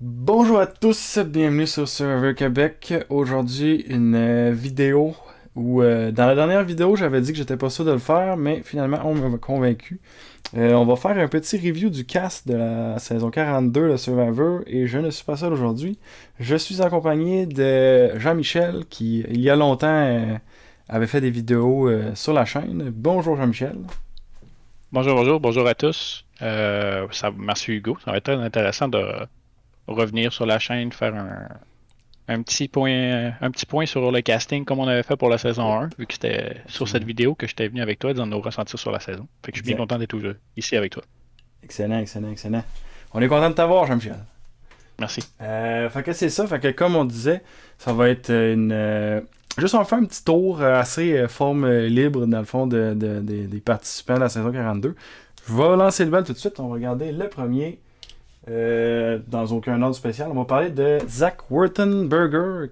Bonjour à tous, bienvenue sur Server Québec. Aujourd'hui, une vidéo où, dans la dernière vidéo, j'avais dit que j'étais pas sûr de le faire, mais finalement, on m'a convaincu. On va faire un petit review du cast de la saison 42 de Survivor et je ne suis pas seul aujourd'hui. Je suis accompagné de Jean-Michel qui, il y a longtemps, avait fait des vidéos sur la chaîne. Bonjour Jean-Michel. Bonjour à tous. Merci Hugo. Ça va être très intéressant de revenir sur la chaîne, faire un petit point sur le casting comme on avait fait pour la saison 1, vu que c'était sur cette Absolument. vidéo que j'étais venu avec toi dans nos ressentis sur la saison. Fait que je suis bien Exact. content d'être ici avec toi. Excellent, excellent, excellent. On est content de t'avoir, Jean-Michel. Merci. Fait que c'est ça, fait que comme on disait, ça va être juste on fait un petit tour assez forme libre dans le fond des participants de la saison 42. Je vais lancer le bal tout de suite, on va regarder le premier dans aucun ordre spécial. On va parler de Zach Wurtenberger.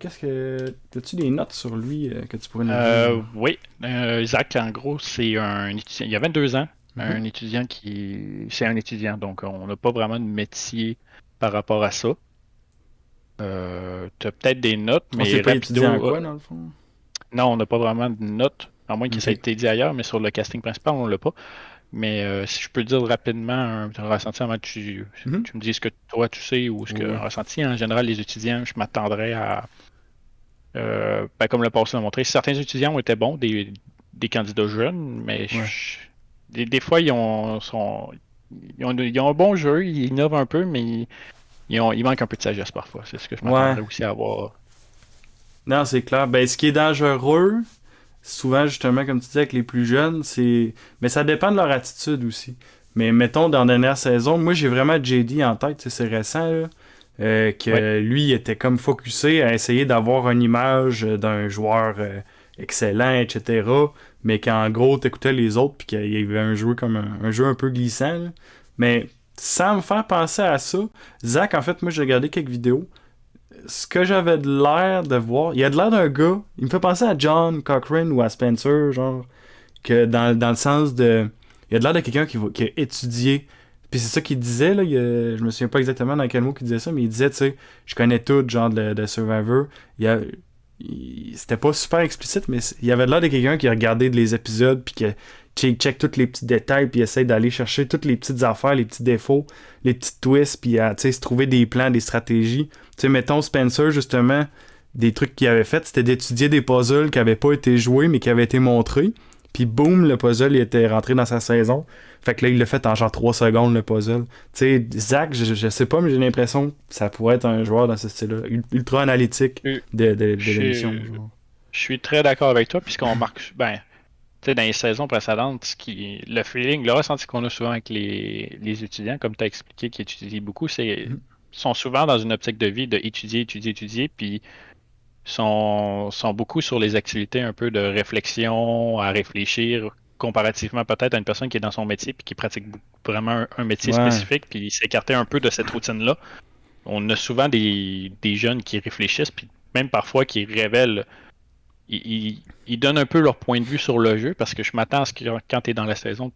As-tu des notes sur lui que tu pourrais nous dire? Oui, Isaac, en gros, c'est un étudiant. Il a 22 ans, Mhm. un étudiant c'est un étudiant, donc on n'a pas vraiment de métier par rapport à ça. Tu as peut-être des notes, On sait mais pas étudier en rapido. quoi dans le fond. Non, on n'a pas vraiment de notes, à moins que ça ait Ok. été dit ailleurs, mais sur le casting principal, on l'a pas. Mais si je peux dire rapidement un ressenti avant que Mhm. tu me dises ce que toi tu sais ou ce que un Ouais. ressenti, en général, les étudiants, je m'attendrais à, comme le passé l'a montré, certains étudiants ont été bons, des candidats jeunes, mais Ouais. des fois, ils ont un bon jeu, ils innovent un peu, mais ils manquent un peu de sagesse parfois. C'est ce que je Ouais. m'attendrais aussi à avoir. Non, c'est clair. Ben, ce qui est dangereux, souvent, justement, comme tu dis, avec les plus jeunes, c'est. Mais ça dépend de leur attitude aussi. Mais mettons, dans la dernière saison, moi, j'ai vraiment JD en tête, tu sais, c'est récent, là, Ouais. que lui, il était comme focusé à essayer d'avoir une image d'un joueur excellent, etc. Mais qu'en gros, t'écoutais les autres, puis qu'il y avait un jeu comme un jeu un peu glissant, là. Mais sans me faire penser à ça, Zach, en fait, moi, j'ai regardé quelques vidéos ce que j'avais de l'air de voir, il a de l'air d'un gars, il me fait penser à John Cochrane ou à Spencer, genre, que dans le sens de. Il a de l'air de quelqu'un qui a étudié. Puis c'est ça qu'il disait, là, je me souviens pas exactement dans quel mot qu'il disait ça, mais il disait, tu sais, je connais tout, genre, de Survivor. Il a, c'était pas super explicite, mais il avait de l'air de quelqu'un qui a regardé les épisodes, puis qui check tous les petits détails, puis essaie d'aller chercher toutes les petites affaires, les petits défauts, les petits twists, puis tu sais, se trouver des plans, des stratégies. Tu sais, mettons Spencer, justement, des trucs qu'il avait fait, c'était d'étudier des puzzles qui avaient pas été joués, mais qui avaient été montrés. Puis boum, le puzzle il était rentré dans sa saison. Fait que là, il l'a fait en genre 3 secondes, le puzzle. Tu sais, Zach, je sais pas, mais j'ai l'impression que ça pourrait être un joueur dans ce style-là. Ultra analytique Je, de l'émission, je, genre. je suis très d'accord avec toi, puisqu'on remarque, ben, tu sais, dans les saisons précédentes, le feeling, le ressenti qu'on a souvent avec les étudiants, comme tu as expliqué, qui étudient beaucoup, Mhm. sont souvent dans une optique de vie de étudier, étudier, étudier, puis sont beaucoup sur les activités un peu de réflexion, à réfléchir, comparativement peut-être à une personne qui est dans son métier puis qui pratique vraiment un métier Ouais. spécifique, puis s'écarter un peu de cette routine-là. On a souvent des jeunes qui réfléchissent, puis même parfois qui révèlent ils donnent un peu leur point de vue sur le jeu parce que je m'attends à ce que quand tu es dans la saison,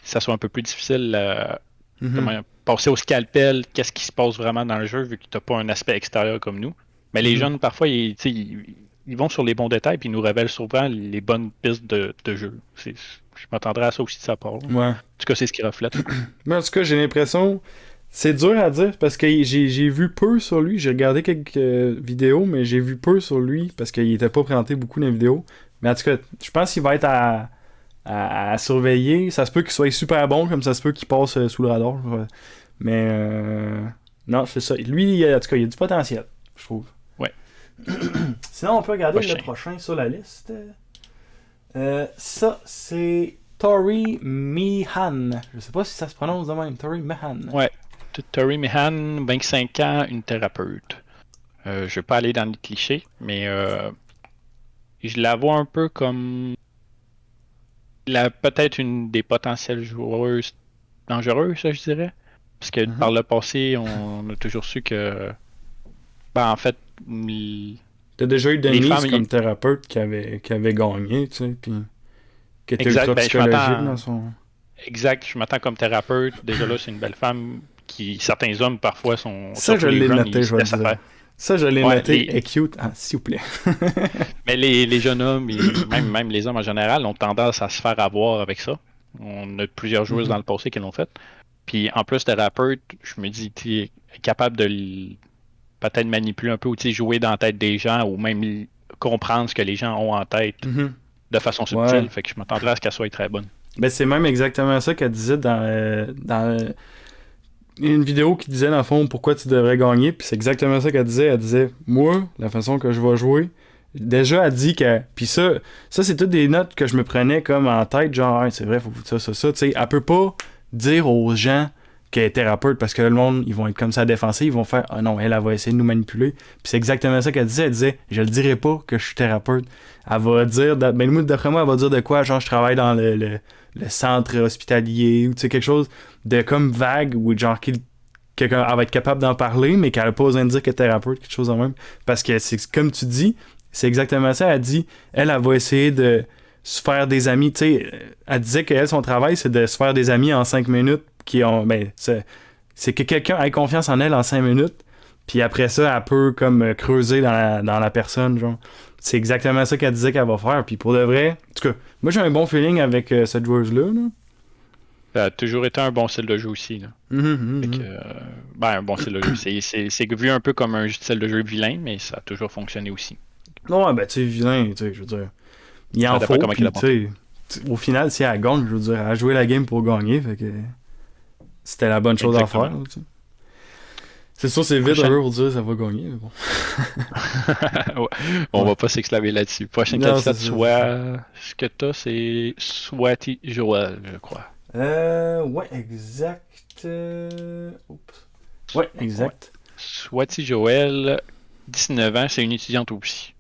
ça soit un peu plus difficile Mhm. comment passer au scalpel, qu'est-ce qui se passe vraiment dans le jeu vu que tu n'as pas un aspect extérieur comme nous. Mais les Mhm. jeunes, parfois, ils vont sur les bons détails puis ils nous révèlent souvent les bonnes pistes de jeu. Je m'attendrais à ça aussi de sa part, là. En Ouais. tout cas, c'est ce qu'ils reflètent. Mais en tout cas, j'ai l'impression. C'est dur à dire parce que j'ai vu peu sur lui. J'ai regardé quelques vidéos, mais j'ai vu peu sur lui parce qu'il était pas présenté beaucoup dans les vidéos. Mais en tout cas, je pense qu'il va être à surveiller. Ça se peut qu'il soit super bon, comme ça se peut qu'il passe sous le radar. Ouais. Mais non, c'est ça. Lui, en tout cas, il a du potentiel, je trouve. Ouais, Sinon, on peut regarder le prochain. prochain sur la liste. Ça, c'est Tori Meehan. Je sais pas si ça se prononce de même. Tori Meehan. Ouais. Tori Mehan, 25 ans, une thérapeute. Je vais pas aller dans les clichés, mais je la vois un peu comme peut-être une des potentielles joueuses dangereuses, je dirais. Parce que par Mhm. le passé, on a toujours su que, ben, en fait, l- T'as déjà eu les Denise femmes, comme thérapeute qui avait gagné, tu sais, puis qui était exact, ultra ben, psychologique dans son. je m'attends comme thérapeute. Déjà là, c'est une belle femme. certains hommes parfois sont Ça, je surtout les l'ai jeunes, noté, ils je se vais te laissent dire. faire. Ça, je l'ai Ouais, noté. Est cute. Ah, s'il vous plaît. mais les jeunes hommes, même les hommes en général, ont tendance à se faire avoir avec ça. On a plusieurs joueuses dans Mhm. le passé qui l'ont fait. Puis en plus, thérapeute, je me dis, tu es capable de peut-être manipuler un peu ou tu sais, jouer dans la tête des gens ou même comprendre ce que les gens ont en tête Mhm. de façon Ouais. subtile. Fait que je m'attendrais à ce qu'elle soit très bonne. Ben, c'est même exactement ça qu'elle disait dans une vidéo qui disait, dans le fond, pourquoi tu devrais gagner. Puis c'est exactement ça qu'elle disait. Elle disait, moi, la façon que je vais jouer, déjà, elle dit que. Puis ça c'est toutes des notes que je me prenais comme en tête, genre, hey, c'est vrai, faut ça. Tu sais, elle peut pas dire aux gens qu'elle est thérapeute parce que le monde, ils vont être comme ça à défenser, ils vont faire, ah non, elle va essayer de nous manipuler. Puis c'est exactement ça qu'elle disait. Elle disait, je le dirai pas que je suis thérapeute. Elle va dire, ben, moi, d'après moi, elle va dire de quoi, genre, je travaille dans le centre hospitalier ou tu sais, quelque chose de comme vague ou genre quelqu'un elle va être capable d'en parler, mais qu'elle n'a pas besoin de dire qu'elle est thérapeute, quelque chose de même. Parce que c'est comme tu dis, c'est exactement ça. Elle dit, elle va essayer de se faire des amis. Tu sais, elle disait qu'elle, son travail, c'est de se faire des amis en 5 minutes qui ont. Ben, c'est que quelqu'un ait confiance en elle en 5 minutes. Puis après ça, elle peut comme creuser dans la personne, genre. C'est exactement ça qu'elle disait qu'elle va faire. Puis pour de vrai, en tout cas, moi j'ai un bon feeling avec cette joueuse-là. Là. Ça a toujours été un bon style de jeu aussi. Là. Fait que, ben, un bon style de jeu. C'est vu un peu comme un style de jeu vilain, mais ça a toujours fonctionné aussi. Non, ben tu sais, vilain, tu sais, je veux dire. Il Ça en dépend faut, comment il puis a tu monté. sais, au final, si elle gagne, je veux dire, elle a joué la game pour gagner, fait que c'était la bonne chose à faire. Exactement. Là, tu sais. C'est sûr, c'est vite un Prochaine. peu pour dire ça va gagner, mais bon. Ouais. On Ouais. va pas s'exclamer là-dessus. Prochaine Non, c'est candidate, ça, c'est ça. soit ce que t'as, c'est Swati Joel, je crois. Ouais, exact. Oups. Ouais, Ouais. exact. Swati Joel, 19 ans, c'est une étudiante aussi.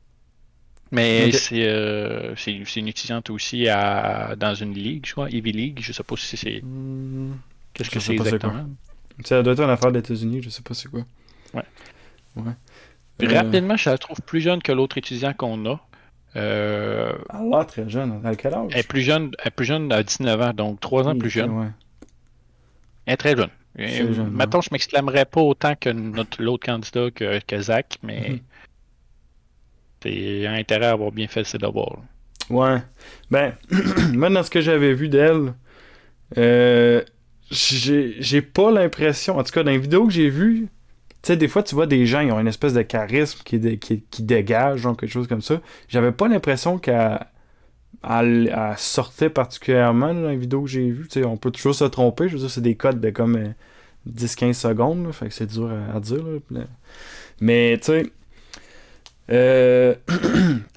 Mais Ok. c'est une étudiante aussi dans une ligue, je crois, Ivy League. Je sais pas si c'est. Qu'est-ce Je que sais c'est pas c'est quoi. exactement? Ça doit être une affaire des États-Unis, je sais pas c'est quoi. Ouais. Ouais. Puis rapidement, je la trouve plus jeune que l'autre étudiant qu'on a. Elle a l'air très jeune. À quel âge? Elle est plus jeune à 19 ans, donc 3 ans plus Ok, jeune. ouais. Elle est très jeune. C'est jeune, ouais. Maintenant, je m'exclamerais pas autant que l'autre candidat que Zach, mais c'est un intérêt à avoir bien fait ses devoirs. Ouais. Ben, moi, dans ce que j'avais vu d'elle, euh, j'ai pas l'impression, en tout cas, dans les vidéos que j'ai vues, tu sais, des fois, tu vois des gens, ils ont une espèce de charisme qui dégage, genre quelque chose comme ça. J'avais pas l'impression qu'elle sortait particulièrement là, dans les vidéos que j'ai vues. Tu sais, on peut toujours se tromper. Je veux dire, c'est des codes de comme 10-15 secondes, là, fait que c'est dur à dire. Là. Mais, tu sais, elle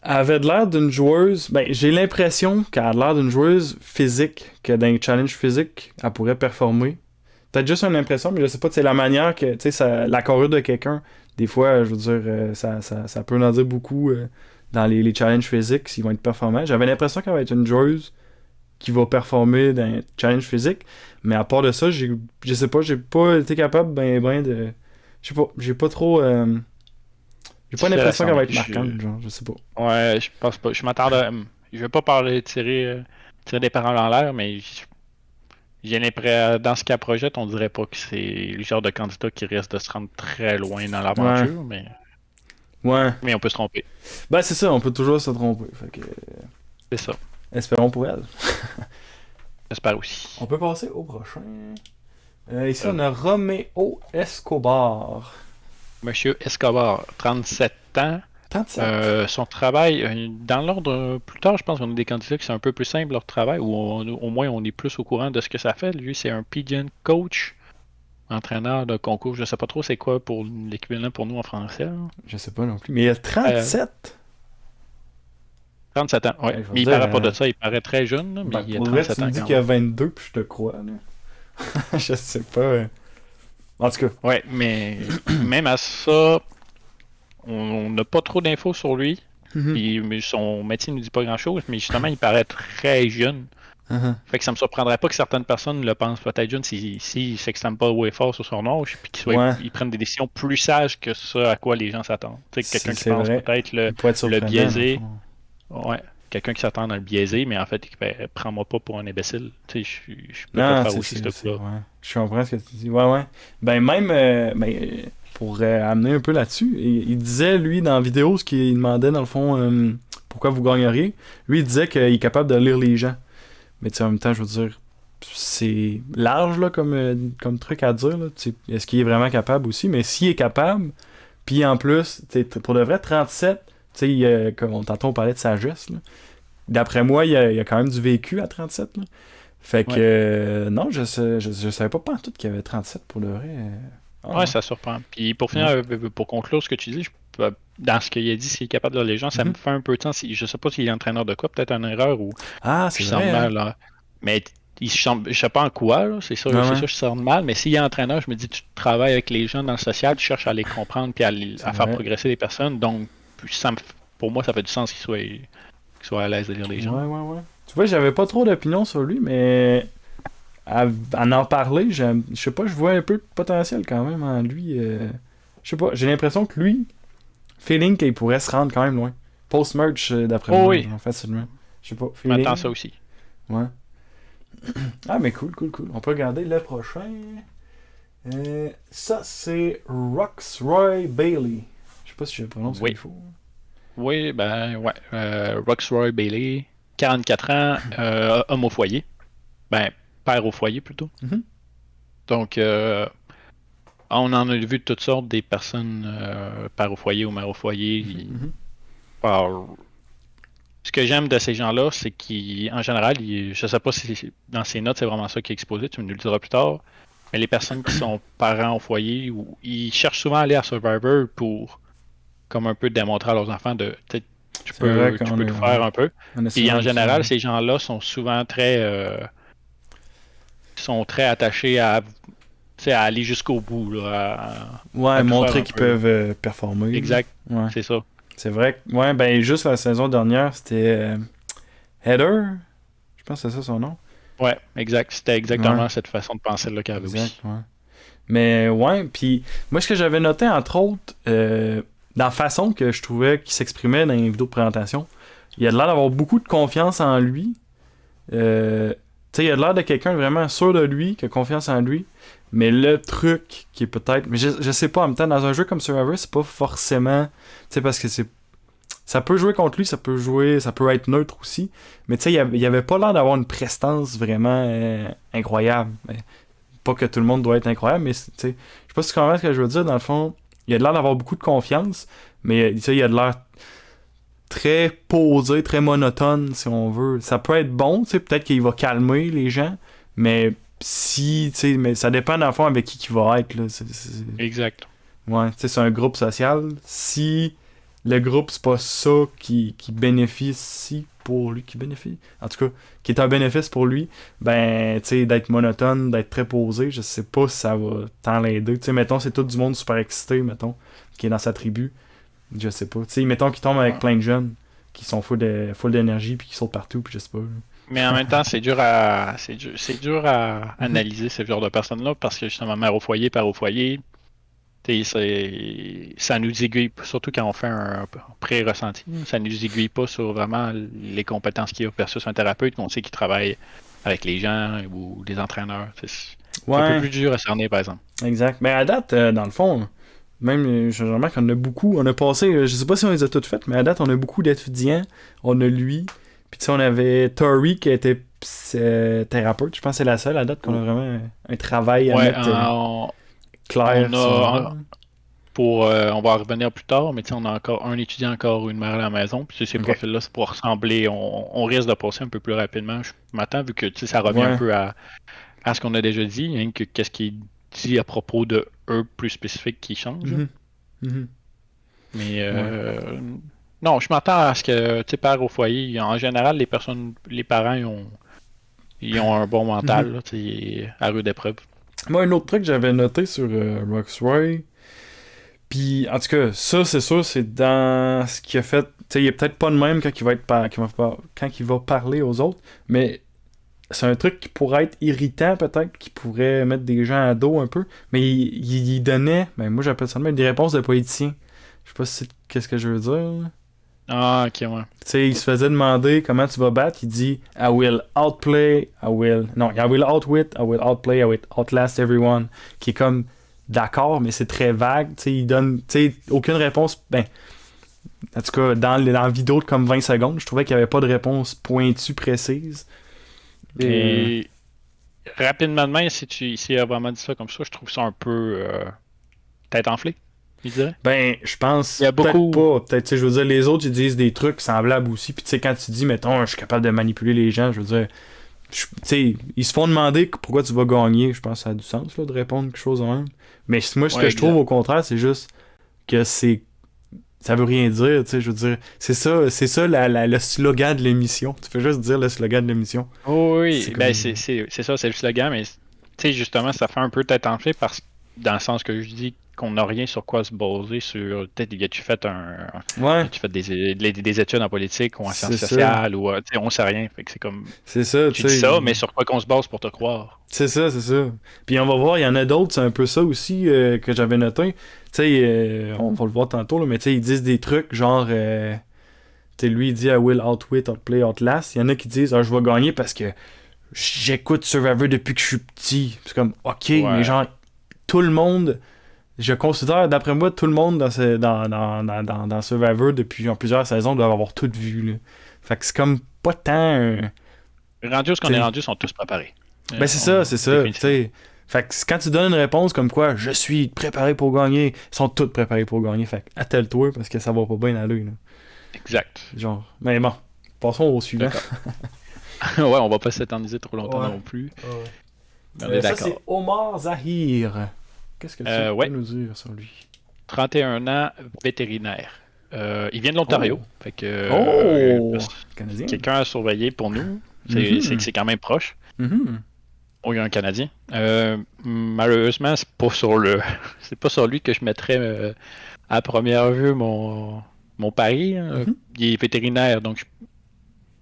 avait de l'air d'une joueuse. Ben, j'ai l'impression qu'elle a l'air d'une joueuse physique, que dans les challenges physiques, elle pourrait performer. Peut-être juste une impression, mais je sais pas, c'est la manière que, tu sais, la carrure de quelqu'un, des fois, je veux dire, ça peut en dire beaucoup dans les challenges physiques, s'ils vont être performants. J'avais l'impression qu'elle va être une joueuse qui va performer dans les challenges physiques, mais à part de ça, je sais pas, j'ai pas été capable ben de. Je sais pas, j'ai pas trop. J'ai pas Difficile à l'impression qu'elle va cerner. être marquante, genre, je sais pas. Ouais, je pense pas. Je m'attends à. Je vais pas parler tirer des paroles en l'air, mais j'ai l'impression, dans ce qu'elle projette, on dirait pas que c'est le genre de candidat qui risque de se rendre très loin dans Ouais, l'aventure, ouais. mais on peut se tromper. Ben c'est ça, on peut toujours se tromper. Fait que, C'est ça. espérons pour elle. J'espère aussi. On peut passer au prochain. Ici, Euh, on a Roméo Escobar. Monsieur Escobar, 37 ans. 37. Son travail, dans l'ordre plus tard, je pense qu'on a des candidats qui sont un peu plus simples leur travail, ou au moins on est plus au courant de ce que ça fait. Lui, c'est un pigeon coach, entraîneur de concours. Je sais pas trop c'est quoi pour l'équivalent pour nous en français. Là. Je sais pas non plus. Mais il y a Euh, 37. 37 ans, ouais. Ouais, je vais Mais il dire, paraît pas de ça, il paraît très jeune, là, mais ben, il a pour vrai, tu 37 me ans dis quand qu'il y a même. 22, puis je te crois. Là. Je sais pas. En tout cas. Ouais, mais même à ça, on n'a pas trop d'infos sur lui. Mhm. Mais son métier ne nous dit pas grand-chose, mais justement, il paraît très jeune. Mhm. Fait que ça me surprendrait pas que certaines personnes le pensent peut-être jeune s'il s'exclame pas haut et fort sur son âge, puis Ouais, ils prennent des décisions plus sages que ça à quoi les gens s'attendent. Tu sais, quelqu'un qui c'est pense vrai. peut-être Il pourrait être le surprenant, dans le biaiser. fond. Ouais. quelqu'un qui s'attend à le biaiser, mais en fait, ben, prends-moi pas pour un imbécile. Tu sais, je peux pas Non, faire aussi ce c'est coup-là. ouais. Je comprends ce que tu dis. Ouais, ouais. Ben, même, pour amener un peu là-dessus, il disait, lui, dans la vidéo, ce qu'il demandait, dans le fond, pourquoi vous gagneriez, lui, il disait qu'il est capable de lire les gens. Mais tu sais, en même temps, je veux dire, c'est large, là, comme truc à dire, là. Tu sais, est-ce qu'il est vraiment capable aussi? Mais s'il est capable, puis en plus, tu sais, pour de vrai, 37, tu sais, comme tantôt on parlait de sagesse, là. D'après moi, il y a quand même du vécu à 37, là. Fait que, Ouais. non, je savais pas tout qu'il y avait 37 pour de vrai. Ah, Ouais, ouais. ça surprend. Puis pour finir, Ouais. pour conclure ce que tu dis, dans ce qu'il a dit, s'il est capable de lire les gens, ça me Mhm. fait un peu de sens. Je sais pas s'il est entraîneur de quoi, peut-être une erreur ou Ah, je c'est sens vrai, hein? mal, là. Mais je sais pas en quoi, là. Ouais, C'est ouais. sûr que je sens mal. Mais s'il est entraîneur, je me dis, tu travailles avec les gens dans le social, tu cherches à les comprendre puis C'est à faire vrai. progresser les personnes. Donc, pour moi, ça fait du sens qu'il soit à l'aise de lire les gens. Ouais, ouais, ouais. Tu vois, j'avais pas trop d'opinion sur lui, mais à en parler, je sais pas, je vois un peu de potentiel quand même en lui. Je sais pas, j'ai l'impression que lui, feeling qu'il pourrait se rendre quand même loin. Post-merge, d'après Oh moi, oui, genre, facilement. Je sais pas, je m'attends à feeling. ça aussi. Ouais. Ah, mais cool, cool, cool. On peut regarder le prochain. Ça, c'est Roxroy Bailey. Je sais pas si je prononce comme il Oui. faut. Oui, ben ouais. Roxroy Bailey, 44 ans, homme au foyer. Ben, père au foyer plutôt. Mhm. Donc, on en a vu de toutes sortes, des personnes père au foyer ou mère au foyer. Mhm. Par- Ce que j'aime de ces gens-là, c'est qu'en général, je sais pas si dans ces notes c'est vraiment ça qui est exposé, tu me le diras plus tard, mais les personnes qui sont parents au foyer, ils cherchent souvent à aller à Survivor pour comme un peu démontrer à leurs enfants de tu sais, C'est vrai tu qu'on peux a, tout ouais. faire un peu. On a Puis souvent en vu ça. général, Ouais, ces gens-là sont très attachés à, tu sais, à aller jusqu'au bout, là, ouais, à tout faire montrer un qu'ils peu. peuvent performer. Là. Exact, Ouais. c'est ça. C'est vrai que, ouais, ben juste la saison dernière, c'était Heather. Je pense que c'est ça son nom. Ouais, exact. C'était Ouais, exactement cette façon de penser là qu'il y avait exact, aussi. ouais. Mais ouais, puis moi ce que j'avais noté entre autres, dans la façon que je trouvais qu'il s'exprimait dans les vidéos de présentation, il a l'air d'avoir beaucoup de confiance en lui. Tu sais, il a l'air de quelqu'un vraiment sûr de lui, qui a confiance en lui. Mais le truc qui est peut-être. Mais je sais pas, en même temps, dans un jeu comme Survivor, c'est pas forcément. Tu sais, parce que c'est. Ça peut jouer contre lui, ça peut jouer. Ça peut être neutre aussi. Mais tu sais, il avait pas l'air d'avoir une prestance vraiment incroyable. Pas que tout le monde doit être incroyable, mais tu sais. Je sais pas si tu comprends ce que je veux dire. Dans le fond, il a l'air d'avoir beaucoup de confiance. Mais tu sais, il a de l'air très posé, très monotone, si on veut. Ça peut être bon, tu sais, peut-être qu'il va calmer les gens, mais si, tu sais, mais ça dépend dans le fond avec qui il va être, là. Exact. Ouais, tu sais, c'est un groupe social. Si le groupe, c'est pas ça qui bénéficie pour lui, en tout cas, qui est un bénéfice pour lui, ben, tu sais, d'être monotone, d'être très posé, je sais pas si ça va tant l'aider. Tu sais, mettons, c'est tout du monde super excité, mettons, qui est dans sa tribu. Je sais pas. Tu sais, mettons qu'ils tombent avec Ouais. plein de jeunes qui sont full d'énergie puis qui sautent partout, puis je sais pas. Mais en même temps, c'est dur à Mhm. analyser ce genre de personnes-là parce que justement, mère au foyer, père au foyer, ça nous aiguille, surtout quand on fait un pré-ressenti, ça nous aiguille pas sur vraiment les compétences qu'il y a versus un thérapeute qu'on sait qui travaille avec les gens ou des entraîneurs. C'est un peu Ouais, plus dur à cerner, par exemple. exact. Mais à date, dans le fond, même, je remarque qu'on a beaucoup. On a passé, je sais pas si on les a toutes faites, mais à date, on a beaucoup d'étudiants. On a lui. Puis tu sais, on avait Tori qui était thérapeute. Je pense que c'est la seule à date qu'on a vraiment un travail à Ouais, mettre on clair si on veut. a on va en revenir plus tard, mais tu sais, on a encore un étudiant encore ou une mère à la maison, puis tu sais, ces Ok. profils-là, c'est pour ressembler, on risque de passer un peu plus rapidement. Je m'attends, vu que tu sais, ça revient un Ouais. peu à ce qu'on a déjà dit, hein, que qu'est-ce qui est dit à propos de eux plus spécifique qui change. Là. Mhm. Mhm. Mais Ouais. non, je m'attends à ce que, tu sais, père au foyer, en général, les parents, ils ont un bon Mhm. mental, là, tu sais, à rude épreuve. Moi, un autre truc que j'avais noté sur Roxroy, puis en tout cas, ça, c'est sûr, c'est dans ce qu'il a fait. Tu sais, il est peut-être pas de même quand il va quand il va parler aux autres, mais c'est un truc qui pourrait être irritant, peut-être, qui pourrait mettre des gens à dos un peu, mais il donnait, ben moi j'appelle ça de même, des réponses de politicien. Je sais pas si c'est qu'est-ce que je veux dire. Ah, ok, ouais. Tu sais, il se faisait demander comment tu vas battre. Il dit I will outplay, I will. Non, I will outwit, I will outplay, I will outlast everyone. Qui est comme d'accord, mais c'est très vague. Tu sais, il donne aucune réponse. Ben, en tout cas, dans la vidéo de comme 20 secondes, je trouvais qu'il n'y avait pas de réponse pointue, précise. Et rapidement de même, si il a vraiment dit ça comme ça, je trouve ça un peu tête enflée, je dirais. Ben, je pense Il y a peut-être beaucoup. pas. Peut-être, tu sais, je veux dire, les autres, ils disent des trucs semblables aussi. Puis, tu sais, quand tu dis, mettons, je suis capable de manipuler les gens, je veux dire, tu sais, ils se font demander pourquoi tu vas gagner. Je pense que ça a du sens, là, de répondre quelque chose en même. Mais moi, ce Ouais, que je trouve, exact. au contraire, c'est juste que ça veut rien dire, tu sais, je veux dire, c'est ça le slogan de l'émission. Tu fais juste dire le slogan de l'émission. Oh, C'est oui, ben comme. c'est ça, c'est le slogan, mais tu sais, justement, ça fait un peu tête enflée parce que dans le sens que je dis qu'on n'a rien sur quoi se baser sur. Peut-être y Ouais, as-tu fait des études en politique ou en sciences c'est ça. sociales ou tu sais, on sait rien. Fait que c'est comme C'est ça, tu tu dis sais. ça, mais sur quoi qu'on se base pour te croire? C'est ça, c'est ça. Puis on va voir, il y en a d'autres, c'est un peu ça aussi que j'avais noté. Tu sais, on va le voir tantôt, là, mais tu sais, ils disent des trucs genre. Tu sais, lui, il dit I will outwit, outplay, outlast. Il y en a qui disent je vais gagner parce que j'écoute Survivor depuis que je suis petit. C'est comme, ok, mais Ouais. genre, tout le monde. Je considère, d'après moi, tout le monde dans Survivor depuis genre, plusieurs saisons doit avoir tout vu. Là. Fait que c'est comme pas tant. Rendu où ce qu'on est Tu sais, rendu, ils sont tous préparés. ben c'est ça, tu Définitivement. sais. Fait que quand tu donnes une réponse comme quoi je suis préparé pour gagner, ils sont tous préparés pour gagner. Fait que attelle-toi parce que ça va pas bien aller. Là. Exact. Genre, mais bon, passons au suivant. D'accord. Ouais, on va pas s'éterniser trop longtemps Ouais. non plus. Ouais. Mais on est Ça, c'est d'accord. Omar Zahir. Qu'est-ce que tu peux Ouais, nous dire sur lui? 31 ans, vétérinaire. Il vient de l'Ontario. Oh! Fait que Oh! Canadien? quelqu'un à surveiller pour nous. Mhm. C'est quand même proche. Mhm. Oh, il y a un Canadien. Malheureusement, c'est pas sur le. C'est pas sur lui que je mettrais à première vue mon pari. Hein. Mhm. Il est vétérinaire, donc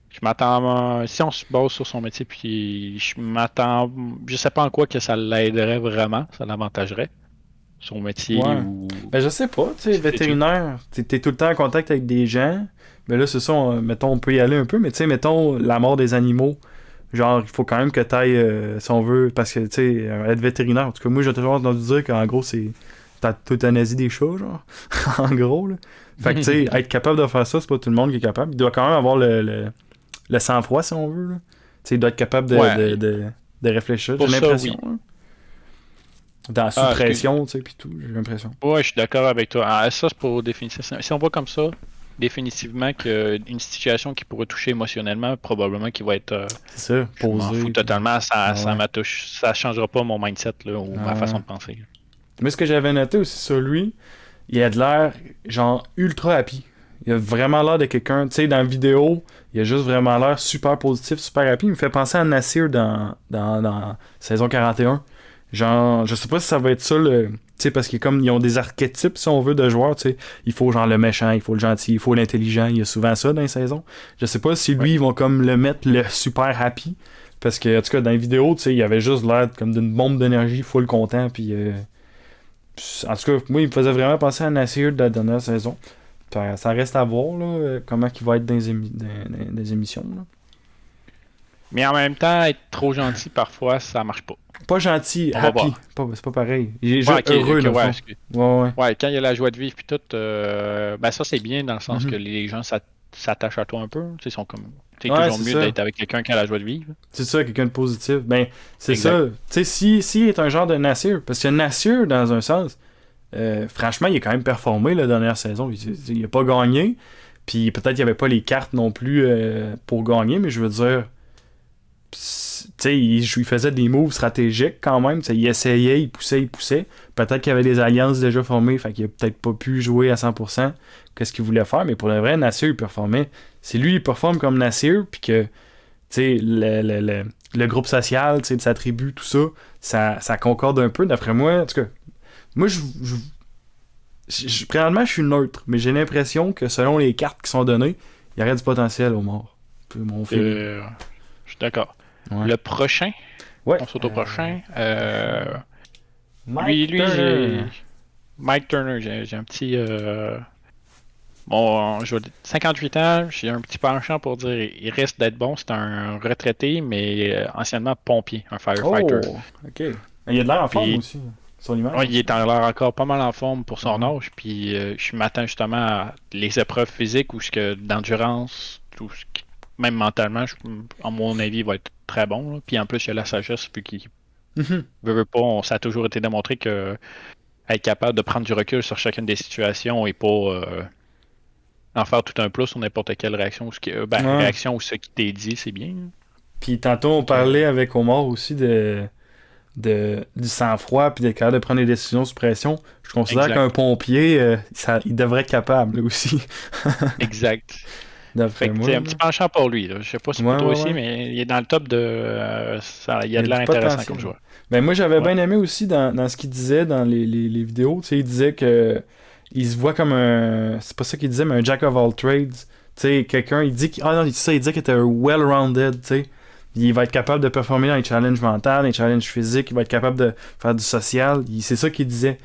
je m'attends. Si on se base sur son métier, puis je m'attends. Je sais pas en quoi que ça l'aiderait vraiment, ça l'avantagerait. Son métier Ouais. ou. Ben, je sais pas, tu sais, Ses études. vétérinaire, t'es tout le temps en contact avec des gens. Mais là, c'est ça, mettons, on peut y aller un peu, mais tu sais, mettons, la mort des animaux. Genre, il faut quand même que t'ailles, si on veut, parce que, tu sais, être vétérinaire, en tout cas, moi, j'ai toujours entendu dire qu'en gros, c'est t'euthanasie des chats, genre, en gros, là. Fait que, tu sais, être capable de faire ça, c'est pas tout le monde qui est capable. Il doit quand même avoir le sang-froid, si on veut, là. Tu sais, il doit être capable Ouais, de réfléchir, j'ai pour ça, l'impression, oui. hein. Dans sous Ah, excuse. pression, tu sais, puis tout, j'ai l'impression. Ouais, je suis d'accord avec toi. Ah, ça, c'est pour définitivement. Si on voit comme ça, définitivement qu'une situation qui pourrait toucher émotionnellement, probablement qui va être. C'est ça, Je m'en posé, fous puis... totalement. Ah Ça ouais. m'attouche. Ça changera pas mon mindset là, ou ma Ah ouais. façon de penser. Mais ce que j'avais noté aussi sur lui, il a de l'air, genre, ultra happy. Il a vraiment l'air de quelqu'un, tu sais, dans la vidéo, il a juste vraiment l'air super positif, super happy. Il me fait penser à Nasir dans saison 41. Genre, je sais pas si ça va être ça, le... Tu sais, parce qu'ils comme ils ont des archétypes, si on veut, de joueurs, tu sais. Il faut genre le méchant, il faut le gentil, il faut l'intelligent. Il y a souvent ça dans les saisons. Je sais pas si Ouais. lui, ils vont comme le mettre le super happy. Parce que, en tout cas, dans les vidéos, tu sais, il avait juste l'air comme d'une bombe d'énergie full content, puis... En tout cas, moi, il me faisait vraiment penser à Nasir de la dernière saison. Ça reste à voir, là, comment il va être dans les émissions, là. Mais en même temps, être trop gentil, parfois, ça marche pas. Pas gentil, On va happy. voir. C'est pas pareil. Il est Ouais, juste heureux, dans le ouais, fond. Ouais, ouais. ouais, quand il y a la joie de vivre puis tout, ben ça c'est bien dans le sens que Mhm. les gens s'attachent à toi un peu. Tu sais, ils sont comme. C'est Ouais, toujours c'est mieux ça. d'être avec quelqu'un qui a la joie de vivre. C'est ça, quelqu'un de positif. Ben, c'est Exact. ça. Tu sais, si il est un genre de Nasir, parce que Nasir, dans un sens, franchement, il a quand même performé la dernière saison. Il a pas gagné. Puis peut-être qu'il n'y avait pas les cartes non plus pour gagner, mais je veux dire, tu sais, il faisait des moves stratégiques quand même. Tu sais, il essayait, il poussait. Peut-être qu'il y avait des alliances déjà formées, fait qu'il a peut-être pas pu jouer à 100% qu'est-ce qu'il voulait faire, mais pour le vrai, Nasir, il performait. C'est lui, il performe comme Nasir, puis que, tu sais, le groupe social, tu sais, de sa tribu, tout ça, ça concorde un peu, d'après moi. En tout cas, moi, présentement, je suis neutre, mais j'ai l'impression que selon les cartes qui sont données, il y aurait du potentiel au mort. C'est mon feeling. Euh, je suis d'accord. Ouais. Le prochain, Ouais. on saute au prochain. Mike Lui, Turner. Mike Turner, j'ai un petit. Bon, 58 ans, j'ai un petit penchant pour dire il risque d'être bon. C'est un retraité, mais anciennement pompier, un firefighter. Oh, ok. Il a de l'air en forme Puis, aussi. Son image ouais, il aussi. est l'air encore pas mal en forme pour son Ouais. âge. Puis, je m'attends justement à les épreuves physiques ou ce que d'endurance, même mentalement, à mon avis, il va être très bon. Là. Puis en plus, il a la sagesse, puis qu'il Mhm. veut pas, ça a toujours été démontré que être capable de prendre du recul sur chacune des situations et pas en faire tout un plus sur n'importe quelle réaction, Ouais. réaction ou ce qui t'est dit, c'est bien. Puis tantôt, on Fait que, parlait avec Omar aussi du sang-froid puis d'être capable de prendre des décisions sous pression. Je considère qu'un exact. pompier, il devrait être capable lui aussi, Exact. Fait d'après que, tu moi. sais, un Là. petit penchant pour lui. Là. Je sais pas si pour Ouais, toi ouais, aussi, ouais. mais il est dans le top de. Il Il a y a de l'air du intéressant comme potentiel. joueur. Ben moi, j'avais Ouais. bien aimé aussi dans ce qu'il disait dans les vidéos. Tu sais, il disait que il se voit comme un. C'est pas ça qu'il disait, mais un jack of all trades. Tu sais, quelqu'un, il dit ah non, il dit ça, il disait qu'il était un well-rounded, tu sais. Il va être capable de performer dans les challenges mentaux, les challenges physiques, il va être capable de faire du social. C'est ça qu'il disait.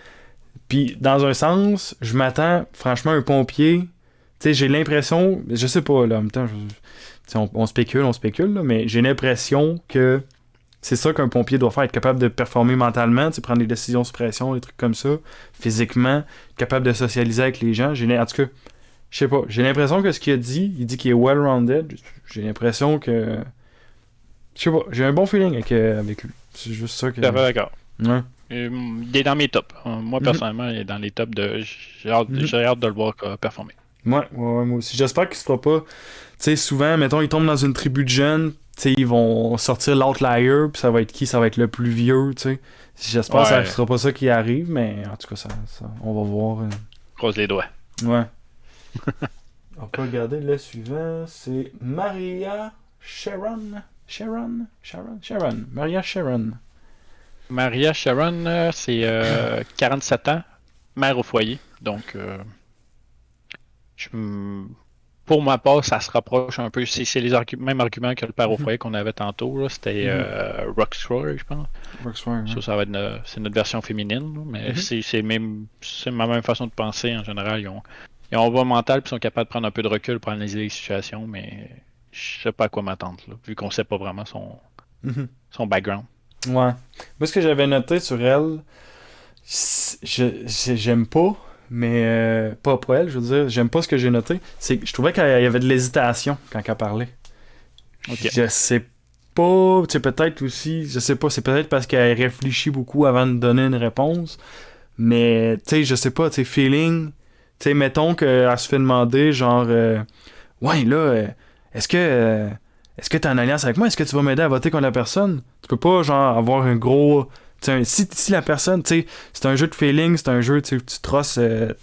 Puis, dans un sens, je m'attends, franchement, un pompier. Tu sais, j'ai l'impression, je sais pas, là, en même temps, tu sais, on spécule, là, mais j'ai l'impression que c'est ça qu'un pompier doit faire, être capable de performer mentalement, tu sais, prendre des décisions sous pression, des trucs comme ça, physiquement, être capable de socialiser avec les gens. En tout cas, je sais pas, j'ai l'impression que ce qu'il a dit, il dit qu'il est well-rounded. J'ai l'impression que. Je sais pas, j'ai un bon feeling avec lui. C'est juste ça que. Tout à fait d'accord. Ouais. Il est dans mes tops. Moi, Mhm. personnellement, il est dans les tops de. Mhm. J'ai hâte de le voir performer. Ouais, moi aussi. J'espère qu'il se fera pas. Tu sais, souvent, mettons, ils tombent dans une tribu de jeunes, tu sais, ils vont sortir l'outlier, puis ça va être qui? Ça va être le plus vieux, tu sais. J'espère que ça Ouais, sera pas ça qui arrive, mais en tout cas, on va voir. croise les doigts. Ouais. On peut regarder le suivant, c'est Maria Sharon. Sharon. Maria Sharon. Maria Sharon, c'est 47 ans, mère au foyer. Donc, je- pour ma part, ça se rapproche un peu. C'est les mêmes arguments que le père au Mhm. foyer qu'on avait tantôt. Là. C'était Mhm. Rocksroy, je pense. Works fine, Ça, hein. ça va être c'est notre version féminine. Là, mais Mhm. c'est ma même façon de penser en général. Ils ont un bon mental et sont capables de prendre un peu de recul pour analyser les situations, mais je sais pas à quoi m'attendre, là, vu qu'on sait pas vraiment Mhm. son background. Ouais. Moi, ce que j'avais noté sur elle, j'aime pas, mais pas pour elle, je veux dire, j'aime pas ce que j'ai noté. C'est que je trouvais qu'il y avait de l'hésitation quand elle parlait. Ok. Je sais pas, tu sais, peut-être aussi, je sais pas, c'est peut-être parce qu'elle réfléchit beaucoup avant de donner une réponse, mais tu sais, je sais pas, tu sais, feeling, tu sais, mettons qu'elle se fait demander, genre, ouais, là, est-ce que t'es en alliance avec moi? Est-ce que tu vas m'aider à voter contre la personne? Tu peux pas, genre, avoir un gros. Tu sais, si la personne, tu sais, c'est un jeu de feeling, c'est un jeu, tu sais,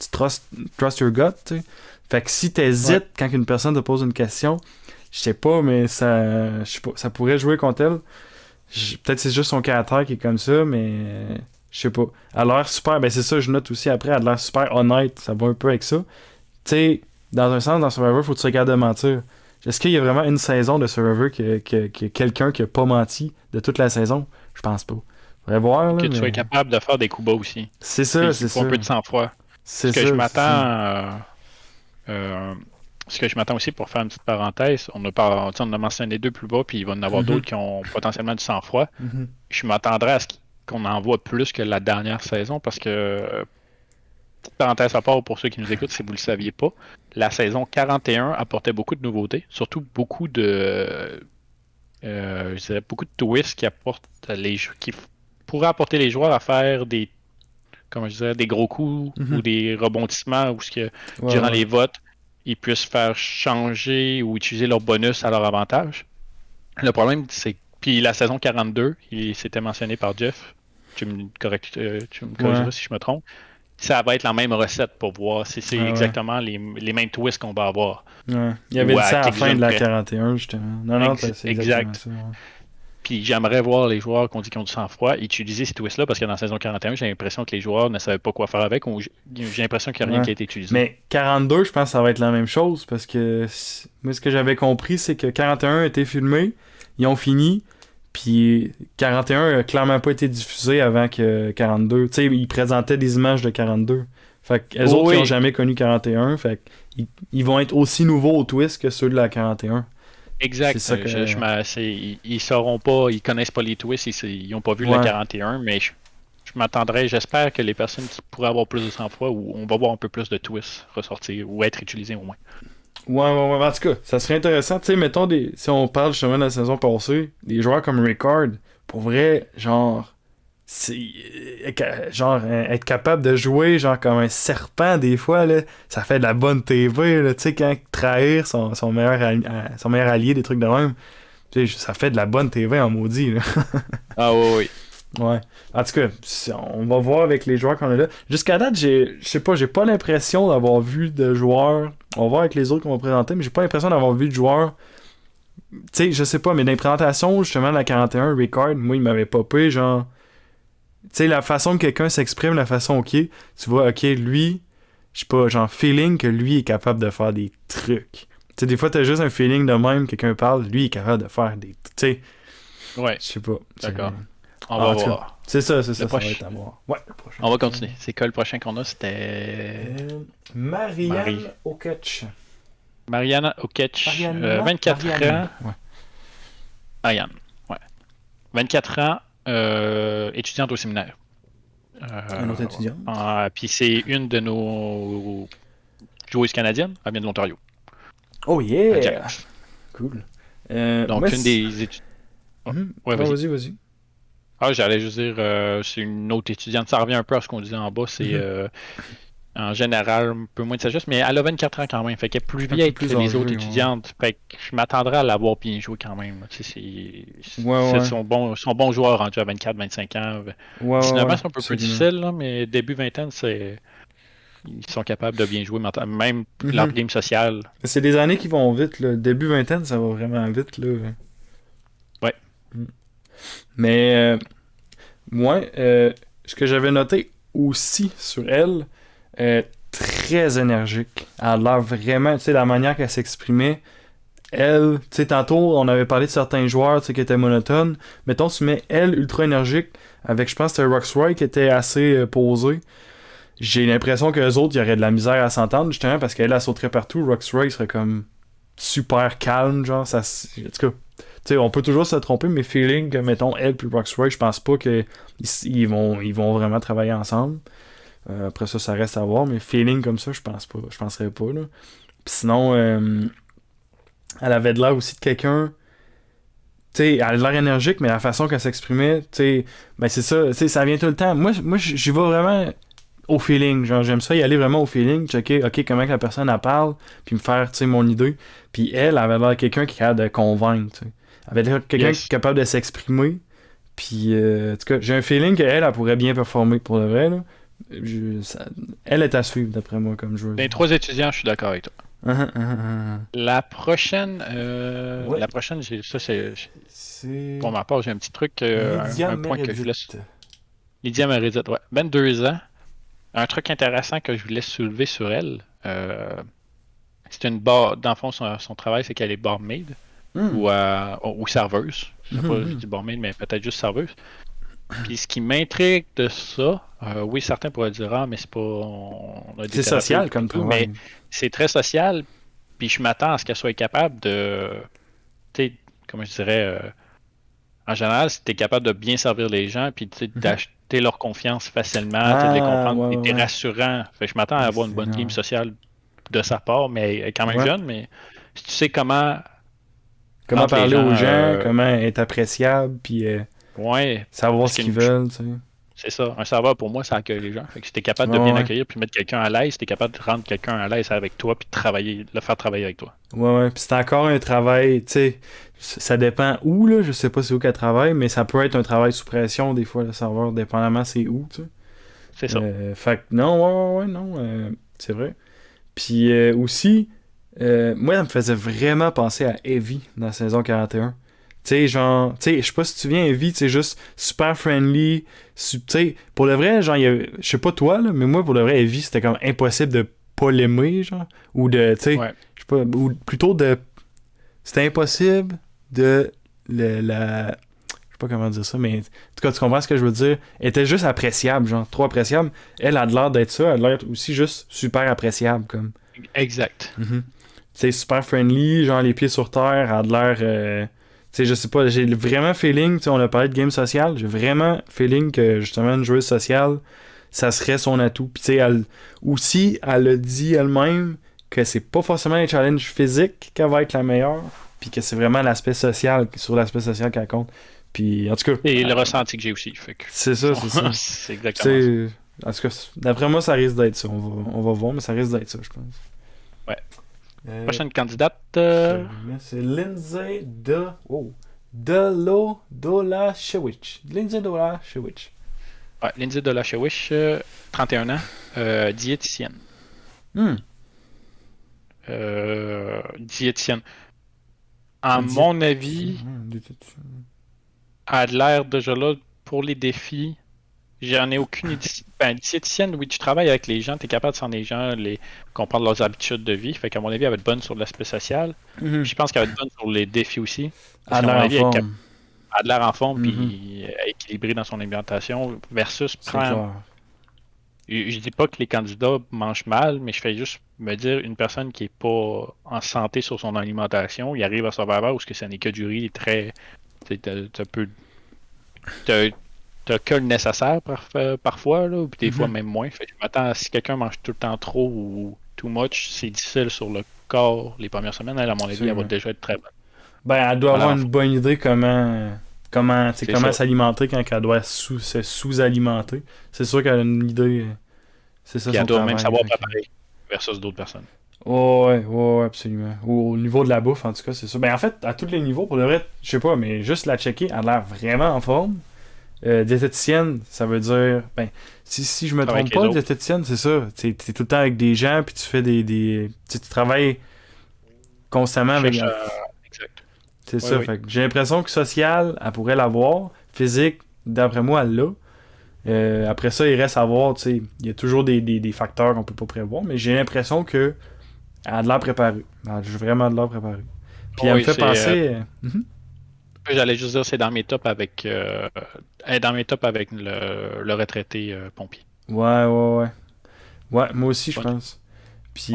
trust your gut, tu sais. Fait que si Ouais. t'hésites quand une personne te pose une question, je sais pas, mais ça, je sais pas, ça pourrait jouer contre elle. Peut-être c'est juste son caractère qui est comme ça, mais je sais pas. Elle a l'air super, ben c'est ça, je note aussi après, elle a l'air super honnête, ça va un peu avec ça. Tu sais, dans un sens, dans Survivor, faut que tu sois capable de mentir. Est-ce qu'il y a vraiment une saison de Survivor que quelqu'un qui a pas menti de toute la saison? Je pense pas. Faudrait voir, là, Que tu sois mais. capable de faire des coups bas aussi. C'est Puis ça, il c'est faut un ça. peu de sang-froid. Ce C'est que je ça, c'est m'attends. ça. Euh, Ce que je m'attends aussi pour faire une petite parenthèse, on a mentionné deux plus bas, puis il va y en avoir Mhm, d'autres qui ont potentiellement du sang-froid. mhm, Je m'attendrais à ce qu'on en voit plus que la dernière saison parce que, petite parenthèse à part pour ceux qui nous écoutent, si vous ne le saviez pas, la saison 41 apportait beaucoup de nouveautés, surtout je dirais beaucoup de twists qui qui pourraient apporter les joueurs à faire comment je dirais, des gros coups ou mhm. des rebondissements où ce que, Ouais, durant ouais. les votes, ils puissent faire changer ou utiliser leur bonus à leur avantage. Le problème, c'est puis la saison 42, il s'était mentionné par Jeff, tu me Ouais, corrigeras si je me trompe, ça va être la même recette pour voir si c'est ouais, ouais. exactement les mêmes twists qu'on va avoir. Ouais. Il avait Ou dit à ça à la quelques fin de zones la près. 41, justement. Non, non, c'est exactement Exact. ça. Ouais. Puis j'aimerais voir les joueurs qu'on dit qu'ils ont du sang-froid utiliser ces twists-là parce que dans la saison 41, j'ai l'impression que les joueurs ne savaient pas quoi faire avec ou j'ai l'impression qu'il n'y a rien Ouais. qui a été utilisé. Mais 42, je pense que ça va être la même chose parce que moi, ce que j'avais compris, c'est que 41 a été filmé, ils ont fini, Puis 41 a clairement pas été diffusé avant que 42. Tu sais, ils présentaient des images de 42. Fait que les autres qui ont jamais connu 41, fait ils vont être aussi nouveaux au twist que ceux de la 41. Exact. C'est ça que... Ils sauront pas, ils connaissent pas les twists, ils ont pas vu le 41, mais je m'attendrais, j'espère que les personnes qui pourraient avoir plus de sang-froid, ou on va voir un peu plus de twists ressortir, ou être utilisés au moins. Ouais. En tout cas, ça serait intéressant. Tu sais, mettons, si on parle justement de la saison passée, des joueurs comme Ricard, pour vrai, genre, être capable de jouer genre comme un serpent des fois, là, ça fait de la bonne TV, là, tu sais, quand trahir son meilleur allié, des trucs de même, tu sais, ça fait de la bonne TV en maudit, là. Ah oui. Ouais. En tout cas, on va voir avec les joueurs qu'on a là. Jusqu'à date, j'ai pas l'impression d'avoir vu de joueurs. On va voir avec les autres qu'on va présenter, mais j'ai pas l'impression d'avoir vu de joueurs. Tu sais, je sais pas, mais dans les présentations, justement, de la 41, Ricard, moi, il m'avait popé, genre. Tu sais, la façon que quelqu'un s'exprime, la façon, ok, tu vois, ok, lui, je sais pas, genre, feeling que lui est capable de faire des trucs. Tu sais, des fois, t'as juste un feeling de même, quelqu'un parle, lui est capable de faire des. Tu sais. Ouais. Je sais pas. D'accord. On va voir. C'est ça, ça va être à voir. Ouais, le prochain. On va continuer. C'est quoi le prochain qu'on a? C'était... Marianne Oketch. Marianne Oketch. 24 ans. Ouais. Marianne, ouais. 24 ans, étudiante au séminaire. Un autre étudiant. Puis c'est une de nos joueuses canadiennes. Elle vient de l'Ontario. Oh yeah! Cool. Donc une des étudiantes... Ouais, vas-y. Ah, j'allais juste dire, c'est une autre étudiante. Ça revient un peu à ce qu'on disait en bas. C'est en général un peu moins de sagesse, mais elle a 24 ans quand même. Fait qu'elle est plus vieille que les autres étudiantes. Fait que je m'attendrais à l'avoir bien joué quand même. C'est son bon joueur rendu à 24-25 ans. 19 ans, c'est un peu plus difficile, là, mais début vingtaine, ils sont capables de bien jouer. Même leur game social. C'est des années qui vont vite. Là. Début vingtaine, ça va vraiment vite. Là. Ouais. Mais moi, ce que j'avais noté aussi sur elle, très énergique. Elle a l'air vraiment, tu sais, la manière qu'elle s'exprimait. Elle, tu sais, tantôt, on avait parlé de certains joueurs, tu sais, qui étaient monotones. Mettons, tu mets elle ultra énergique avec, je pense, c'était Roxroy qui était assez posé. J'ai l'impression que les autres, il y aurait de la misère à s'entendre, justement, parce qu'elle, elle sauterait partout. Roxroy serait comme super calme, genre, ça, en tout cas. Tu sais, on peut toujours se tromper, mais feeling que, mettons, elle puis Roxroy, je pense pas qu'ils vont vraiment travailler ensemble. Après ça reste à voir, mais feeling comme ça, je penserais pas, là. Puis sinon, elle avait de l'air aussi de quelqu'un, tu sais, elle a de l'air énergique, mais la façon qu'elle s'exprimait, tu sais, ben c'est ça, tu sais, ça vient tout le temps. Moi j'y vais vraiment au feeling, genre, j'aime ça y aller vraiment au feeling, checker, ok, comment que la personne, elle parle, puis me faire, tu sais, mon idée. Puis elle avait l'air de quelqu'un qui est capable de convaincre, tu sais. Elle avait l'air de quelqu'un qui est capable de s'exprimer, puis, en tout cas, j'ai un feeling qu'elle pourrait bien performer, pour le vrai, là. Elle est à suivre d'après moi comme joueuse. Les 3 étudiants, je suis d'accord avec toi. La prochaine, c'est pour ma part, j'ai un petit truc, un point que je voulais. Lydia Meredith, ouais, 22 ans. Un truc intéressant que je voulais soulever sur elle, c'est une barre. Dans le fond, son travail, c'est qu'elle est barmaid ou serveuse. Je sais pas, je dis barmaid, mais peut-être juste serveuse. Puis ce qui m'intrigue de ça, oui, certains pourraient dire, mais c'est pas. C'est social comme tout, mais c'est très social. Puis je m'attends à ce qu'elle soit capable de. Tu sais, comment je dirais. En général, si tu es capable de bien servir les gens, puis d'acheter leur confiance facilement, de les comprendre, t'es rassurant. Fait que je m'attends à avoir une bonne game sociale de sa part, mais elle est quand même jeune, mais si tu sais comment parler aux gens, comment être appréciable, puis. Savoir ce qu'ils veulent, tu sais. C'est ça. Un serveur, pour moi, ça accueille les gens. Fait que si t'es capable de bien accueillir puis mettre quelqu'un à l'aise, t'es capable de rendre quelqu'un à l'aise avec toi puis de le faire travailler avec toi. Ouais. Puis c'est encore un travail, tu sais, ça dépend où, là. Je sais pas c'est où qu'elle travaille, mais ça peut être un travail sous pression, des fois, le serveur, dépendamment c'est où, tu sais. C'est ça. Fait que non, c'est vrai. Puis aussi, moi, ça me faisait vraiment penser à Evie dans la saison 41. Tu sais, genre, tu sais, je sais pas si tu viens, Evie, tu sais, juste super friendly. Tu sais, pour le vrai, genre, je sais pas toi, là, mais moi, pour le vrai, Evie, c'était comme impossible de pas l'aimer, genre. Ou de, tu sais, je sais pas, ou plutôt de. C'était impossible de je sais pas comment dire ça, mais en tout cas, tu comprends ce que je veux dire. Elle était juste appréciable, genre, trop appréciable. Elle a l'air d'être ça, elle a l'air aussi juste super appréciable, comme. Exact. C'est super friendly, genre les pieds sur terre, elle a de l'air. Tu sais, je sais pas, j'ai vraiment feeling, tu sais, on a parlé de game social, j'ai vraiment feeling que justement une joueuse sociale, ça serait son atout. Puis tu sais, elle a dit elle-même que c'est pas forcément les challenges physiques qu'elle va être la meilleure, puis que c'est vraiment l'aspect social, sur l'aspect social qu'elle compte. Puis en tout cas. Et le ressenti que j'ai aussi. Fait que... C'est ça. c'est exactement ça. En tout cas, d'après moi, ça risque d'être ça. On va voir, mais ça risque d'être ça, je pense. Ouais. Prochaine candidate. C'est Lindsay Dolashewicz. Lindsay Dolashewicz. Ouais, Lindsay Dolashewicz, 31 ans, diététicienne. Diététicienne. À mon avis, elle a l'air déjà là pour les défis. J'en ai aucune idée. Ben, diététicienne, oui, tu travailles avec les gens, tu es capable de cerner les gens, comprendre leurs habitudes de vie. Fait qu'à mon avis, elle va être bonne sur l'aspect social. Je pense qu'elle va être bonne sur les défis aussi. Parce qu'à mon avis, elle a de l'air en forme puis équilibrée dans son alimentation versus je dis pas que les candidats mangent mal, mais je fais juste me dire une personne qui est pas en santé sur son alimentation, il arrive à Survivor où ça n'est que du riz très. T'as que le nécessaire parfois, là, puis des fois même moins. Fait que je m'attends à si quelqu'un mange tout le temps trop ou too much, c'est difficile sur le corps les premières semaines. Elle, à mon avis, elle va déjà être très bonne. Ben, elle doit avoir une bonne idée comment s'alimenter quand elle doit se sous-alimenter. C'est sûr qu'elle a une idée. C'est ça. Puis elle doit même savoir préparer versus d'autres personnes. Ouais, absolument. Au niveau de la bouffe, en tout cas, c'est ça. Ben, en fait, à tous les niveaux, pour le vrai, je sais pas, mais juste la checker, elle a l'air vraiment en forme. Diététicienne, ça veut dire. Ben, si je me trompe pas, diététicienne, c'est ça. T'es tout le temps avec des gens, puis tu fais tu travailles constamment avec. Exact. C'est ça. Fait que j'ai l'impression que social, elle pourrait l'avoir. Physique, d'après moi, elle l'a. Après ça, il reste à voir, tu sais. Il y a toujours des facteurs qu'on peut pas prévoir, mais j'ai l'impression que elle a de l'air préparée. Elle a vraiment de l'air préparée. Puis elle me fait penser. J'allais juste dire, c'est dans mes tops avec le retraité pompier. Ouais, moi aussi, je pense. Puis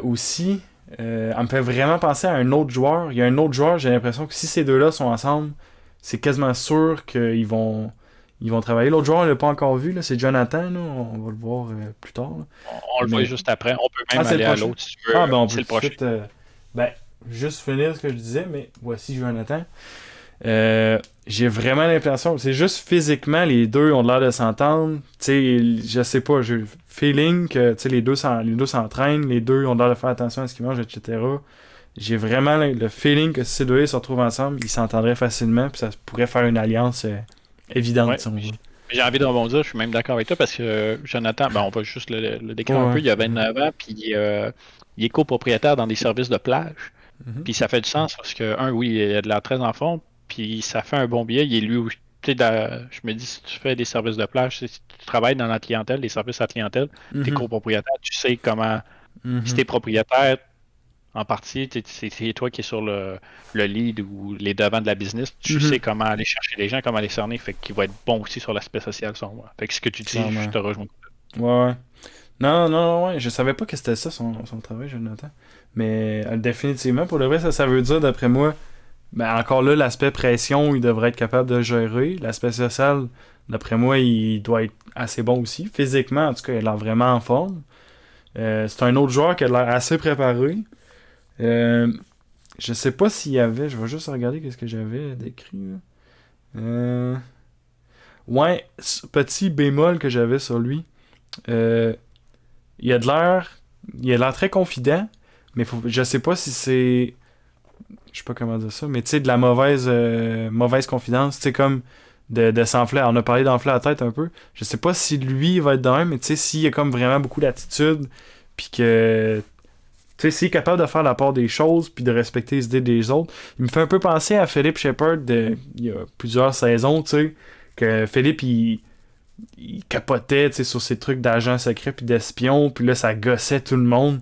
aussi, elle me fait vraiment penser à un autre joueur. Il y a un autre joueur, j'ai l'impression que si ces deux-là sont ensemble, c'est quasiment sûr qu'ils vont travailler. L'autre joueur, on l'a pas encore vu, là, c'est Jonathan, là. On va le voir plus tard. Là. On le voit juste après. On peut même aller à l'autre si tu veux. Ah, ben on peut le prochain. Juste finir ce que je disais, mais voici Jonathan. J'ai vraiment l'impression, c'est juste physiquement, les deux ont l'air de s'entendre. Je sais pas, j'ai le feeling que les deux s'entraînent, les deux ont l'air de faire attention à ce qu'ils mangent, etc. J'ai vraiment le feeling que si ces deux-là se retrouvent ensemble, ils s'entendraient facilement, puis ça pourrait faire une alliance évidente. Si on veut. J'ai envie de rebondir, je suis même d'accord avec toi, parce que Jonathan, on va juste le décrire un peu, il a 29 ans, puis il est copropriétaire dans des services de plage. Puis ça fait du sens parce que, oui, il a de l'air très en forme, puis ça fait un bon billet. Il est lui, je me dis, si tu fais des services de plage, si tu travailles dans la clientèle, des services à la clientèle, t'es copropriétaire, tu sais comment. Si t'es propriétaire, en partie, c'est toi qui es sur le lead ou les devants de la business, tu sais comment aller chercher les gens, comment les cerner, fait qu'il va être bon aussi sur l'aspect social, selon moi. Fait que ce que tu dis, je te rejoins. Ouais. Non, je savais pas que c'était ça son travail, Jonathan. Mais définitivement, pour le vrai, ça veut dire, d'après moi, encore là, l'aspect pression, il devrait être capable de gérer. L'aspect social, d'après moi, il doit être assez bon aussi. Physiquement, en tout cas, il a l'air vraiment en forme. C'est un autre joueur qui a l'air assez préparé. Je sais pas s'il y avait... Je vais juste regarder ce que j'avais décrit. Ouais, petit bémol que j'avais sur lui. Il a l'air très confident, mais je sais pas si c'est, je sais pas comment dire ça, mais tu sais, de la mauvaise confidence, tu sais, comme de s'enfler. On a parlé d'enfler la tête un peu. Je sais pas si lui va être de même, mais tu sais, s'il y a comme vraiment beaucoup d'attitude, puis que, tu sais, s'il est capable de faire la part des choses, puis de respecter les idées des autres, il me fait un peu penser à Philippe Shepard il y a plusieurs saisons, tu sais, que Philippe, il capotait, tu sais, sur ces trucs d'agents secrets puis d'espions, puis là, ça gossait tout le monde.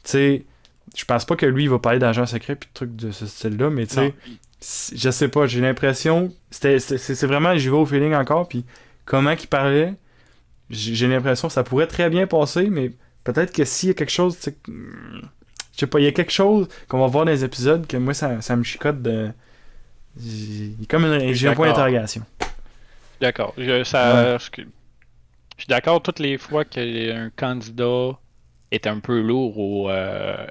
Tu sais, je pense pas que lui, il va parler d'agents secrets puis de trucs de ce style-là, mais tu sais, Je sais pas, j'ai l'impression. C'est vraiment, j'y vais au feeling encore, puis comment qu'il parlait, j'ai l'impression que ça pourrait très bien passer, mais peut-être que s'il y a quelque chose, tu sais, je sais pas, il y a quelque chose qu'on va voir dans les épisodes que moi, ça me chicote de. J'ai un point D'accord. d'interrogation. D'accord. Ouais. Je suis d'accord toutes les fois qu'un candidat est un peu lourd ou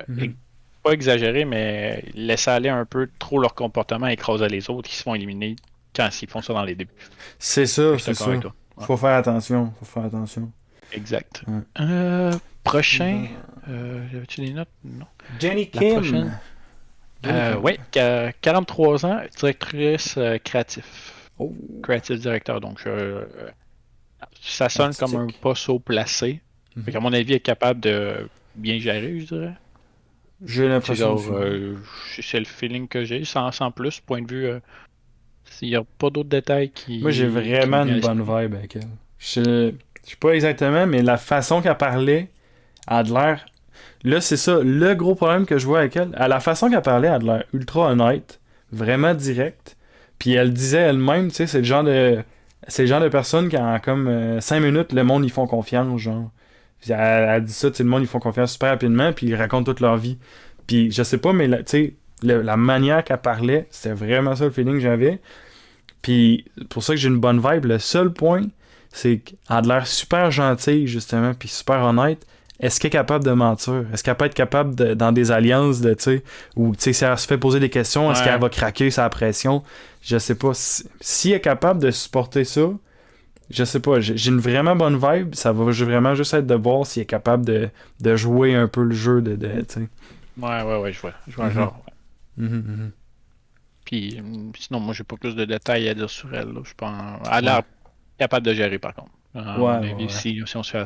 Mhm. pas exagéré, mais laisser aller un peu trop leur comportement, écraser les autres qui se font éliminer quand ils font ça dans les débuts. C'est Je ça, suis c'est d'accord ça. avec toi. Ouais, Faut faire attention, faut faire attention. exact. Ouais. Prochain, Suivant. j'avais-tu des notes? Non. Jenny La Kim. prochaine. Jenny Kim. Oui, 43 ans, directrice créatif. Oh, Creative director, donc ça sonne comme un artistique. poste haut placé. Fait Mhm. qu'à mon avis, elle est capable de bien gérer, je dirais. J'ai C'est l'impression genre, aussi. c'est le feeling que j'ai, sans plus, point de vue. S'il n'y a pas d'autres détails Moi, j'ai qui me vraiment viennent à une bonne l'esprit. vibe avec elle. Je sais pas exactement, mais la façon qu'elle parlait a de l'air. Là, c'est ça. Le gros problème que je vois avec elle, à la façon qu'elle parlait, elle a de l'air ultra honnête, vraiment directe. Puis elle disait elle-même, tu sais, c'est le genre de personne qui, en comme 5 minutes, le monde, ils font confiance, genre. Puis elle dit ça, tu sais, le monde, ils font confiance super rapidement, puis ils racontent toute leur vie. Puis je sais pas, mais tu sais, la manière qu'elle parlait, c'était vraiment ça le feeling que j'avais. Puis pour ça que j'ai une bonne vibe. Le seul point, c'est qu'elle a de l'air super gentille, justement, puis super honnête. Est-ce qu'elle est capable de mentir? Est-ce qu'elle peut être capable, dans des alliances, de, tu sais, ou, tu sais, si elle se fait poser des questions, est-ce qu'elle Ouais, va craquer sa pression? Je sais pas. Si elle est capable de supporter ça, je sais pas. J'ai une vraiment bonne vibe. Ça va vraiment juste être de voir si elle est capable de jouer un peu le jeu tu sais. ouais, je vois Mhm. genre. Ouais. Mhm, mhm. Puis sinon, moi, j'ai pas plus de détails à dire sur elle, là. Je pense, elle a Ouais. l'air capable de gérer, par contre. À Ouais, mon ouais, avis, ouais. si on se fait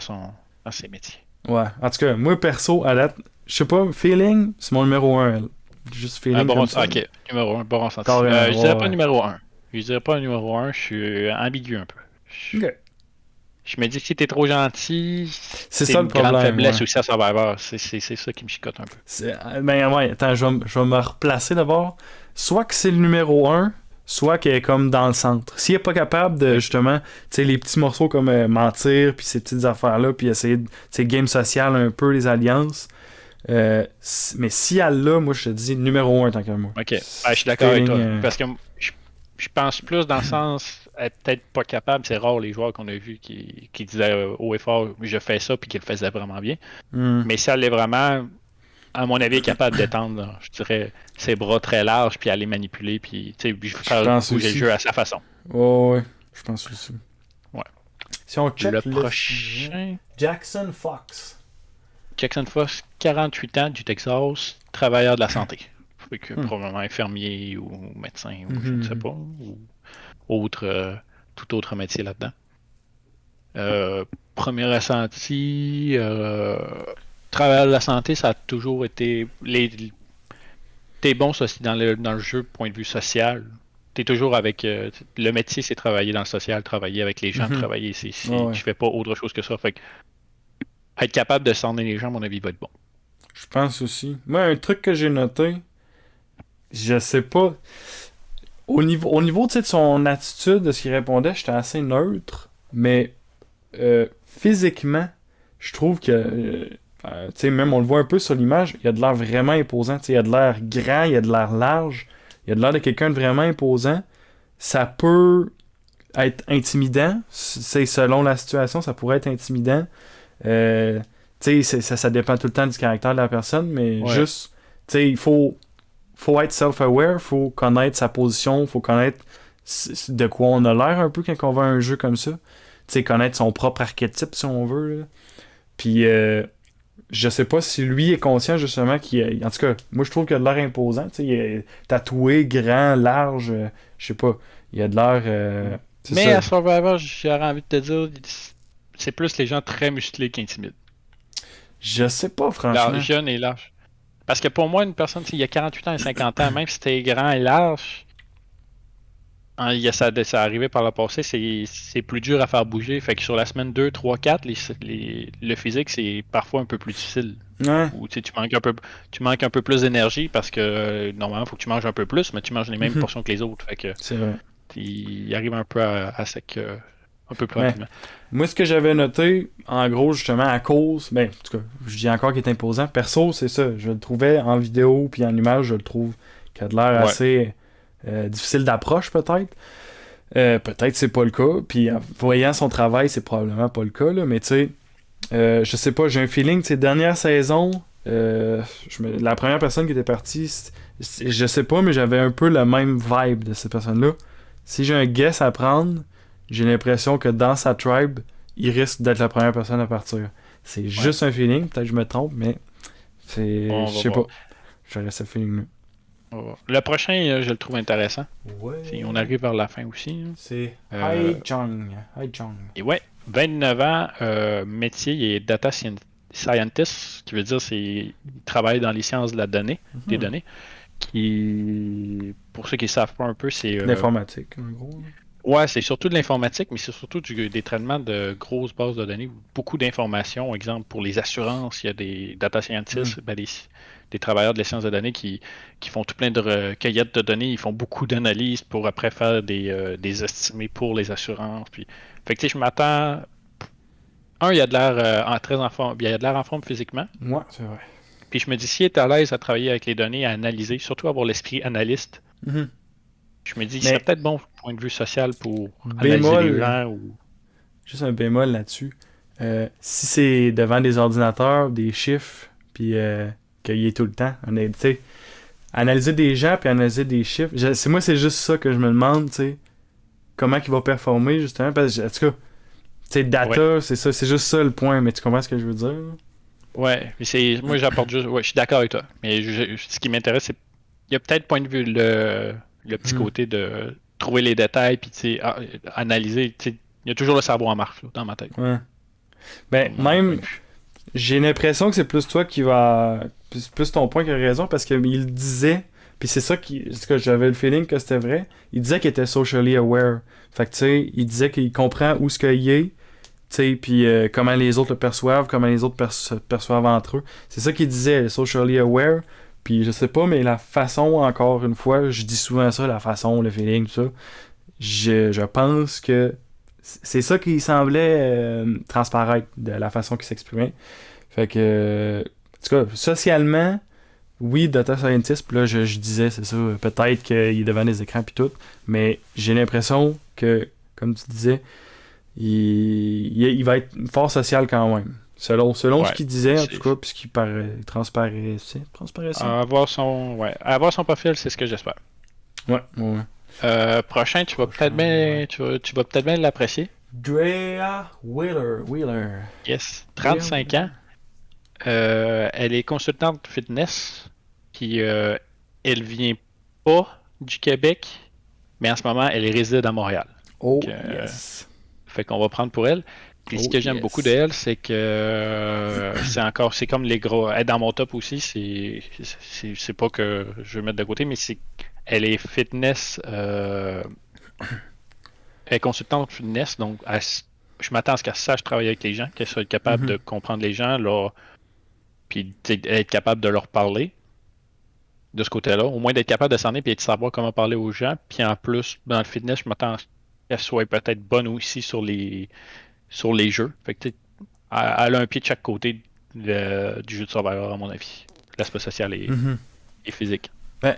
à ses métiers. Ouais. En tout cas, moi, perso, à date, je sais pas, feeling, c'est mon numéro un elle. Juste Un feeling bon, comme ça. ok, numéro un, bon ressenti. Carrément, Je dirais ouais, pas ouais. numéro un. Je dirais pas numéro un, je suis ambigu un peu. Ok. Je me dis que si t'es trop gentil, C'est c'est ça le une grande problème, ouais. faiblesse aussi à Survivor. C'est ça qui me chicote un peu. Ben ouais, attends, je vais me replacer d'abord. Soit que c'est le numéro un, soit qu'elle est comme dans le centre. S'il est pas capable de, Ok. justement, tu sais, les petits morceaux comme mentir, puis ces petites affaires-là, puis essayer de, tu sais, game social un peu, les alliances. Mais si elle l'a, moi, je te dis numéro un tant que moi. Ok. Ben, je suis d'accord avec Feeling. toi. Parce que je, je pense plus dans le sens, elle est peut-être pas capable. C'est rare les joueurs qu'on a vus qui disaient haut et fort, je fais ça, puis qu'ils le faisaient vraiment bien. Hmm. Mais si elle est vraiment, à mon avis, capable d'étendre, là, je dirais, ses bras très larges, puis aller manipuler, puis Je faire pense bouger le aussi. jeu à sa façon. Ouais, ouais, je pense aussi. Ouais. Si on Le check le suivant. prochain, Jackson Fox. Jackson Fox, 48 ans, du Texas, travailleur de la santé. Fait que Hmm. probablement infirmier ou médecin, ou je ne sais Mhm, pas, ou autre, tout autre métier là-dedans. Euh, Premier ressenti, travailleur de la santé, ça a toujours été t'es bon dans le jeu, point de vue social. T'es toujours avec. Le métier, c'est travailler dans le social, travailler avec les gens, mhm. travailler. Ouais, ouais. Tu fais pas autre chose que ça. Fait que être capable de cerner les gens, à mon avis, va être bon. Je pense aussi. Moi, un truc que j'ai noté, je sais pas. Au niveau tu sais, de son attitude, de ce qu'il répondait, j'étais assez neutre. Mais physiquement, je trouve que. Tu sais, même on le voit un peu sur l'image, il a de l'air vraiment imposant. Tu sais, il a de l'air grand, il a de l'air large, il a de l'air de quelqu'un de vraiment imposant. Ça peut être intimidant. C'est selon la situation, ça pourrait être intimidant. Tu sais, ça dépend tout le temps du caractère de la personne, mais Ouais. juste, tu sais, faut être self-aware, faut connaître sa position, faut connaître de quoi on a l'air un peu quand on va à un jeu comme ça. Tu sais, connaître son propre archétype, si on veut. Là. Puis, je sais pas si lui est conscient justement qu'il est. En tout cas, moi je trouve qu'il a de l'air imposant. Tu sais, il est tatoué, grand, large. Je sais pas. Il a de l'air. C'est Mais ça. à Survivor, j'aurais envie de te dire, c'est plus les gens très musclés qui intimident. Je sais pas, franchement. Jeune et large. Parce que pour moi, une personne, il y a 48 ans et 50 ans, même si t'es grand et large, hein, ça arrivé par le passé, c'est plus dur à faire bouger. Fait que sur la semaine 2, 3, 4, le physique, c'est parfois un peu plus difficile. Ouais. Ou tu manques un peu plus d'énergie parce que normalement, il faut que tu manges un peu plus, mais tu manges les mêmes Mhm. portions que les autres. Fait que C'est vrai. il arrive un peu à sec un peu plus Mais rapidement. moi, ce que j'avais noté, en gros, justement, à cause, ben, en tout cas, je dis encore qu'il est imposant. Perso, c'est ça. Je le trouvais en vidéo puis en image, je le trouve qu'il a de l'air Ouais. assez difficile d'approche, peut-être. Peut-être c'est pas le cas. Puis en voyant son travail, c'est probablement pas le cas, là. Mais tu sais, je sais pas, j'ai un feeling, tu sais, dernière saison, la première personne qui était partie, je sais pas, mais j'avais un peu le même vibe de cette personne-là. Si j'ai un guess à prendre, j'ai l'impression que dans sa tribe, il risque d'être la première personne à partir. C'est Ouais. juste un feeling, peut-être que je me trompe, mais c'est. On Je va sais pas. voir. J'aurais ce feeling-là. On va voir. Le prochain, je le trouve intéressant. On Ouais. arrive vers la fin aussi, hein. C'est Euh, Hai Jung. Hai Jung. et ouais, 29 ans, métier, il est data scientist, ce qui veut dire il travaille dans les sciences de la donnée, des Mhm. données, qui, pour ceux qui ne savent pas un peu, L'informatique, en gros. Là. ouais, c'est surtout de l'informatique, mais c'est surtout des traitements de grosses bases de données, beaucoup d'informations. Exemple, pour les assurances, il y a des data Mhm. scientists, ben, des travailleurs de la science de données qui font tout plein de recueillettes de données. Ils font beaucoup d'analyses pour après faire des estimés pour les assurances. Puis, fait que, tu sais, je m'attends. Il y a de l'air très en forme, il y a de l'air en forme physiquement. Ouais, c'est vrai. Puis je me dis, s'il est à l'aise à travailler avec les données, à analyser, surtout avoir l'esprit analyste, Mhm. je me dis, il serait Mais peut-être bon du point de vue social pour analyser les bémol, gens ou. juste un bémol là-dessus. Si c'est devant des ordinateurs, des chiffres, puis qu'il y ait tout le temps, tu sais, analyser des gens puis analyser des chiffres, moi c'est juste ça que je me demande, tu sais, comment il va performer justement, parce que, en tout cas, tu sais, Ouais. data, c'est ça, c'est juste ça le point, mais tu comprends ce que je veux dire? Là? Ouais, mais moi j'apporte juste. Ouais, je suis d'accord avec toi. Mais ce qui m'intéresse, c'est. Il y a peut-être point de vue le petit Mhm. côté de trouver les détails puis tu sais, analyser. Tu sais, il y a toujours le cerveau en marche là, dans ma tête, Ouais. Ben, mon point même, de vue. j'ai l'impression que c'est plus toi qui va. Plus ton point qui a raison parce qu'il disait. Puis c'est ça qui. Parce que j'avais le feeling que c'était vrai. Il disait qu'il était socially aware. Fait que tu sais, il disait qu'il comprend où ce qu'il est. Tu sais, puis comment les autres le perçoivent, comment les autres se perçoivent entre eux. C'est ça qu'il disait, socially aware. Puis je sais pas, mais la façon, encore une fois, je dis souvent ça, la façon, le feeling, tout ça. Je pense que c'est ça qui semblait transparaître de la façon qu'il s'exprimait. Fait que, en tout cas, socialement, oui, data scientist, puis là, je disais, c'est ça, peut-être qu'il est devant des écrans puis tout, mais j'ai l'impression que, comme tu disais, il va être fort social quand même. Selon ce Ouais. qu'il disait, en tout C'est, cas, puis ce qui transparaissait. avoir son profil, c'est ce que j'espère. Ouais, ouais, ouais. Prochain, Prochain, ouais. tu vas peut-être bien l'apprécier. Drea Wheeler. Yes. Drea 35 Wheeler. ans. Elle est consultante fitness. Puis elle vient pas du Québec, mais en ce moment, elle réside à Montréal. Oh, Donc, yes. fait qu'on va prendre pour elle. Puis ce Oh, que j'aime beaucoup yes. d'elle, c'est que c'est comme les gros. Elle est dans mon top aussi. C'est pas que je veux mettre de côté, mais elle est fitness. Elle est consultante fitness, donc je m'attends à ce qu'elle sache travailler avec les gens, qu'elle soit capable de Mhm. comprendre les gens, puis être capable de leur parler de ce côté-là, au moins d'être capable de cerner puis de savoir comment parler aux gens. Puis en plus, dans le fitness, je m'attends à ce qu'elle soit peut-être bonne aussi sur les jeux. Fait que, tu sais, elle a un pied de chaque côté du jeu de Survivor, à mon avis. L'aspect social Mhm. et physique. Ben,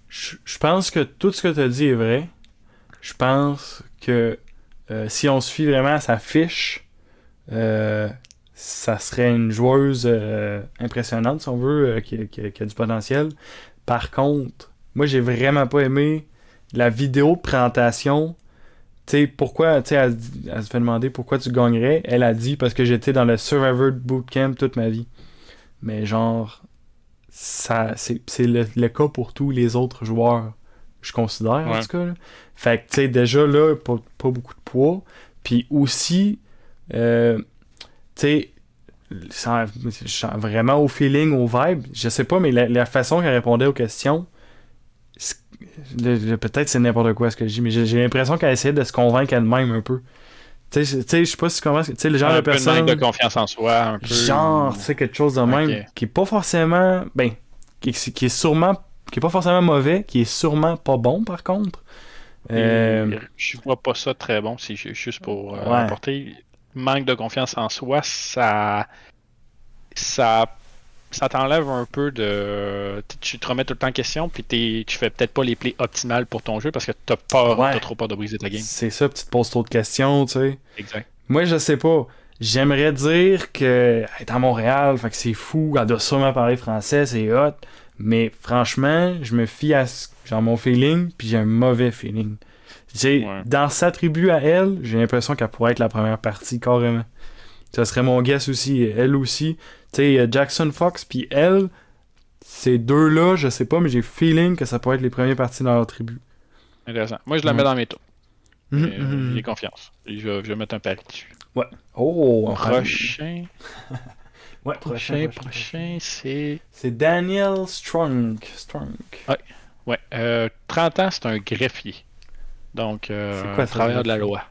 je pense que tout ce que tu as dit est vrai. Je pense que si on se fie vraiment à sa fiche, euh, ça serait une joueuse impressionnante, si on veut, qui a du potentiel. Par contre, moi, j'ai vraiment pas aimé la vidéo de présentation. Tu sais, pourquoi, tu sais, elle se fait demander pourquoi tu gagnerais. Elle a dit parce que j'étais dans le Survivor Bootcamp toute ma vie. Mais genre, c'est le cas pour tous les autres joueurs, je considère en Ouais. tout cas. Là. Fait que, tu sais, déjà là, pas beaucoup de poids. Puis aussi, tu sais, je sens vraiment au feeling, au vibe. Je sais pas, mais la façon qu'elle répondait aux questions, peut-être c'est n'importe quoi ce que je dis, mais j'ai l'impression qu'elle essayait de se convaincre elle-même un peu. je sais pas si tu comprends, tu sais, le genre de Un peu de manque de personne, confiance en soi, un peu. genre, tu sais, quelque chose de même, Ok. qui est pas forcément, ben, qui est sûrement, qui est pas forcément mauvais, qui est sûrement pas bon, par contre. Euh, Et je vois pas ça très bon, si juste pour ouais, apporter. Manque de confiance en soi, ça, ça t'enlève un peu de. Tu te remets tout le temps en question, puis tu fais peut-être pas les plays optimales pour ton jeu parce que t'as ouais, trop peur de briser ta game. c'est ça, puis tu te poses trop de questions, tu sais. Exact. Moi, je sais pas. J'aimerais dire que elle est à Montréal, fait que c'est fou, elle doit sûrement parler français, c'est hot. Mais franchement, je me fie à genre mon feeling, puis j'ai un mauvais feeling. Ouais. Dans sa tribu à elle, j'ai l'impression qu'elle pourrait être la première partie, carrément. Ça serait mon guess aussi, elle aussi. Tu sais, Jackson Fox, puis elle, ces deux-là, je sais pas, mais j'ai feeling que ça pourrait être les premiers parties dans leur tribu. Intéressant. Moi, je la mets Ouais. dans mes tours. Mhm, mhm, J'ai mhm. confiance. Je vais mettre un pari dessus. Ouais. Oh, on parle. Prochain, Ouais, prochain, c'est. C'est Daniel Strong. Strong. Ouais, ouais. 30 ans, c'est un greffier. Donc, C'est quoi un ça, travailleur de la greffier? loi.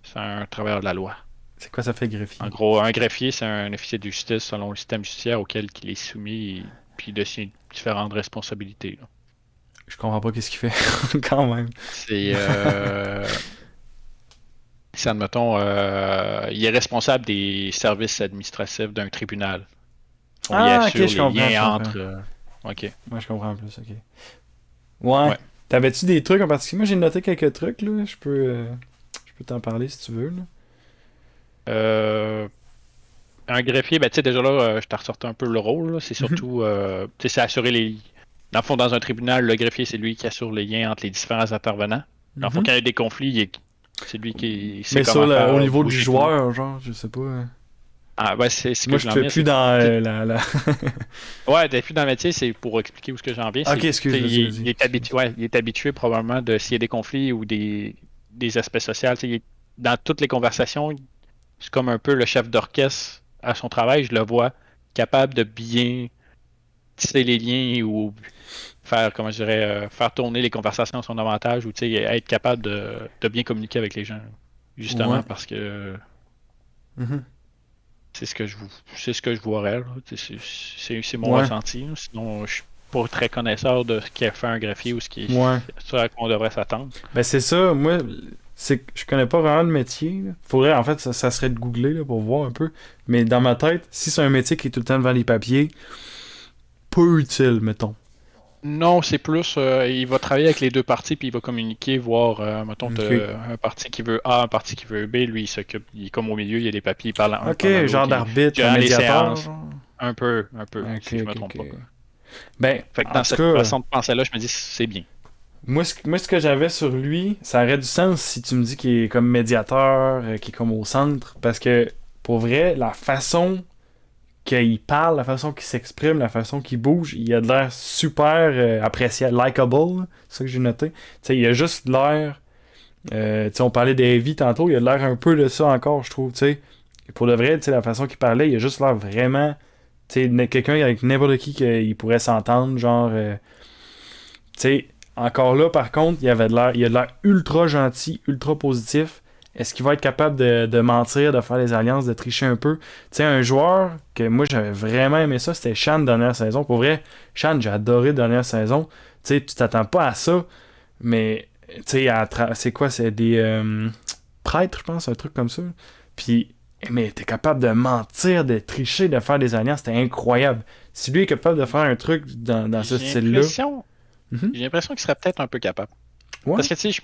C'est un travailleur de la loi. C'est quoi ça fait En greffier? gros, un greffier, c'est un officier de justice selon le système judiciaire auquel il est soumis, puis de ses différentes responsabilités, là. Je comprends pas qu'est-ce qu'il fait, quand même. C'est, si, admettons, il est responsable des services administratifs d'un tribunal. On y Ah, ok, assure je les comprends, je liens comprends. entre. Ok. Moi, je comprends plus, ok. Ouais. Ouais. T'avais-tu des trucs en particulier? Moi, j'ai noté quelques trucs, là. Je peux t'en parler si tu veux, là. Euh, un greffier, ben, tu sais, déjà là, je t'ai ressorti un peu le rôle, là. C'est Mhm. surtout, tu sais, c'est assurer les. Dans le fond, dans un tribunal, le greffier, c'est lui qui assure les liens entre les différents intervenants. Dans le fond, Mhm. quand il y a des conflits, c'est lui qui sait Mais comment au faire niveau du bouger tout. joueur, genre, je sais pas. Ah, ouais, c'est ce que Moi, je je voulais en fais venir, plus c'est que, dans tu sais, la... ouais, depuis dans le métier, c'est pour expliquer où ce que j'en viens, Ok, c'est, tu excuse, sais, vas-y, vas-y. il est habitué, ouais, il est habitué probablement de s'il y a des conflits ou des aspects sociaux, tu sais, dans toutes les conversations, c'est comme un peu le chef d'orchestre à son travail, je le vois capable de bien tisser les liens ou faire, comment je dirais, faire tourner les conversations à son avantage ou tu sais, être capable de bien communiquer avec les gens. Ouais. Justement parce que Mhm. c'est ce que c'est ce que je vois là. Tu sais, c'est mon Ouais. ressenti, là. Sinon, je suis pas très connaisseur de ce qu'est fait un greffier ou Ouais. ce à quoi on devrait s'attendre. Ben c'est ça, moi, c'est que je connais pas vraiment le métier, là. Faudrait, en fait, ça serait de googler là, pour voir un peu. Mais dans ma tête, si c'est un métier qui est tout le temps devant les papiers, peu utile, mettons. Non, c'est plus, il va travailler avec les deux parties puis il va communiquer, voir, mettons, Ok. t'as un parti qui veut A, un parti qui veut B, lui il s'occupe, il est comme au milieu, il y a des papiers, il parle à un, Ok, parle à genre l'autre, d'arbitre, un durant les médiateur, séances, genre. un peu, Ok, si je me ok, trompe ok. pas. Ben, Fait que en dans tout cette cas, façon de penser-là, je me dis c'est bien. moi, ce que j'avais sur lui, ça aurait du sens si tu me dis qu'il est comme médiateur, qu'il est comme au centre. Parce que, pour vrai, la façon qu'il parle, la façon qu'il s'exprime, la façon qu'il bouge, il a de l'air super appréciable, likable, là. C'est ça que j'ai noté. Tu sais, il a juste l'air. Tu sais, on parlait d'Evie tantôt, il a l'air un peu de ça encore, je trouve. Tu sais, pour de vrai, tu sais, la façon qu'il parlait, il a juste l'air vraiment. Tu sais, quelqu'un avec n'importe qui qu'il pourrait s'entendre, genre. Tu sais, encore là, par contre, il a de l'air ultra gentil, ultra positif. Est-ce qu'il va être capable de mentir, de faire des alliances, de tricher un peu? Tu sais, un joueur que moi j'avais vraiment aimé ça, c'était Shan dernière saison. Pour vrai, Shan, j'ai adoré dernière saison. Tu sais, tu t'attends pas à ça, mais tu sais, c'est quoi? C'est des prêtres, je pense, un truc comme ça. Puis, mais t'es capable de mentir, de tricher, de faire des alliances, c'était incroyable. Si lui est capable de faire un truc dans ce J'ai style-là, l'impression, mhm, j'ai l'impression qu'il serait peut-être un peu capable. ouais. Parce que tu sais,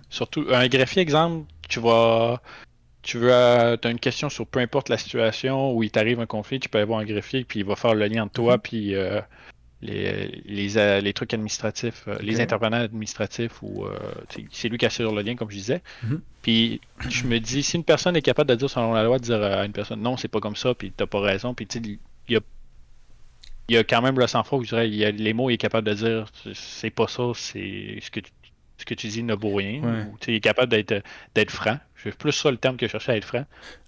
surtout un greffier exemple, t'as une question sur peu importe la situation où il t'arrive un conflit, tu peux aller voir un greffier puis il va faire le lien entre toi Mhm. puis les trucs administratifs, Ok. les intervenants administratifs ou tu sais, c'est lui qui assure le lien comme je disais. Mhm. Puis je me dis si une personne est capable de dire selon la loi de dire à une personne non c'est pas comme ça puis t'as pas raison puis tu sais il y a il y a quand même le sang-froid où je dirais, il y a les mots, il est capable de dire c'est pas ça, c'est ce que tu dis ne vaut rien. Ouais. Ou tu sais, il est capable d'être franc. C'est plus ça le terme que je cherchais à être franc.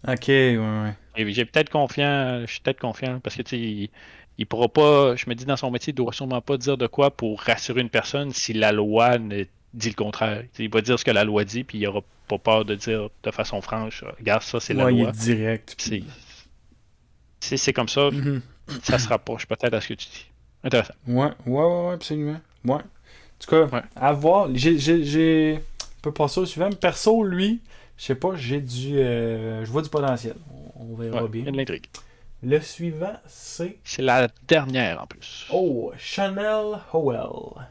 Ok, ouais, ouais. Et j'ai peut-être confiant, je suis peut-être confiant parce que tu sais, il pourra pas, je me dis dans son métier, il doit sûrement pas dire de quoi pour rassurer une personne si la loi ne dit le contraire. Il va dire ce que la loi dit, puis il n'aura pas peur de dire de façon franche, regarde, ça, c'est la Ouais, il loi. est direct. C'est, si c'est comme ça, Mhm. ça se rapproche peut-être à ce que tu dis. Intéressant. Ouais, absolument. Ouais. En tout cas, Ouais. à voir. On peut passer au suivant. Perso, lui, je sais pas, je vois du potentiel. On verra Ouais, bien. il y a de l'intrigue. Le suivant, c'est. C'est la dernière en plus. Oh, Chanel Howell.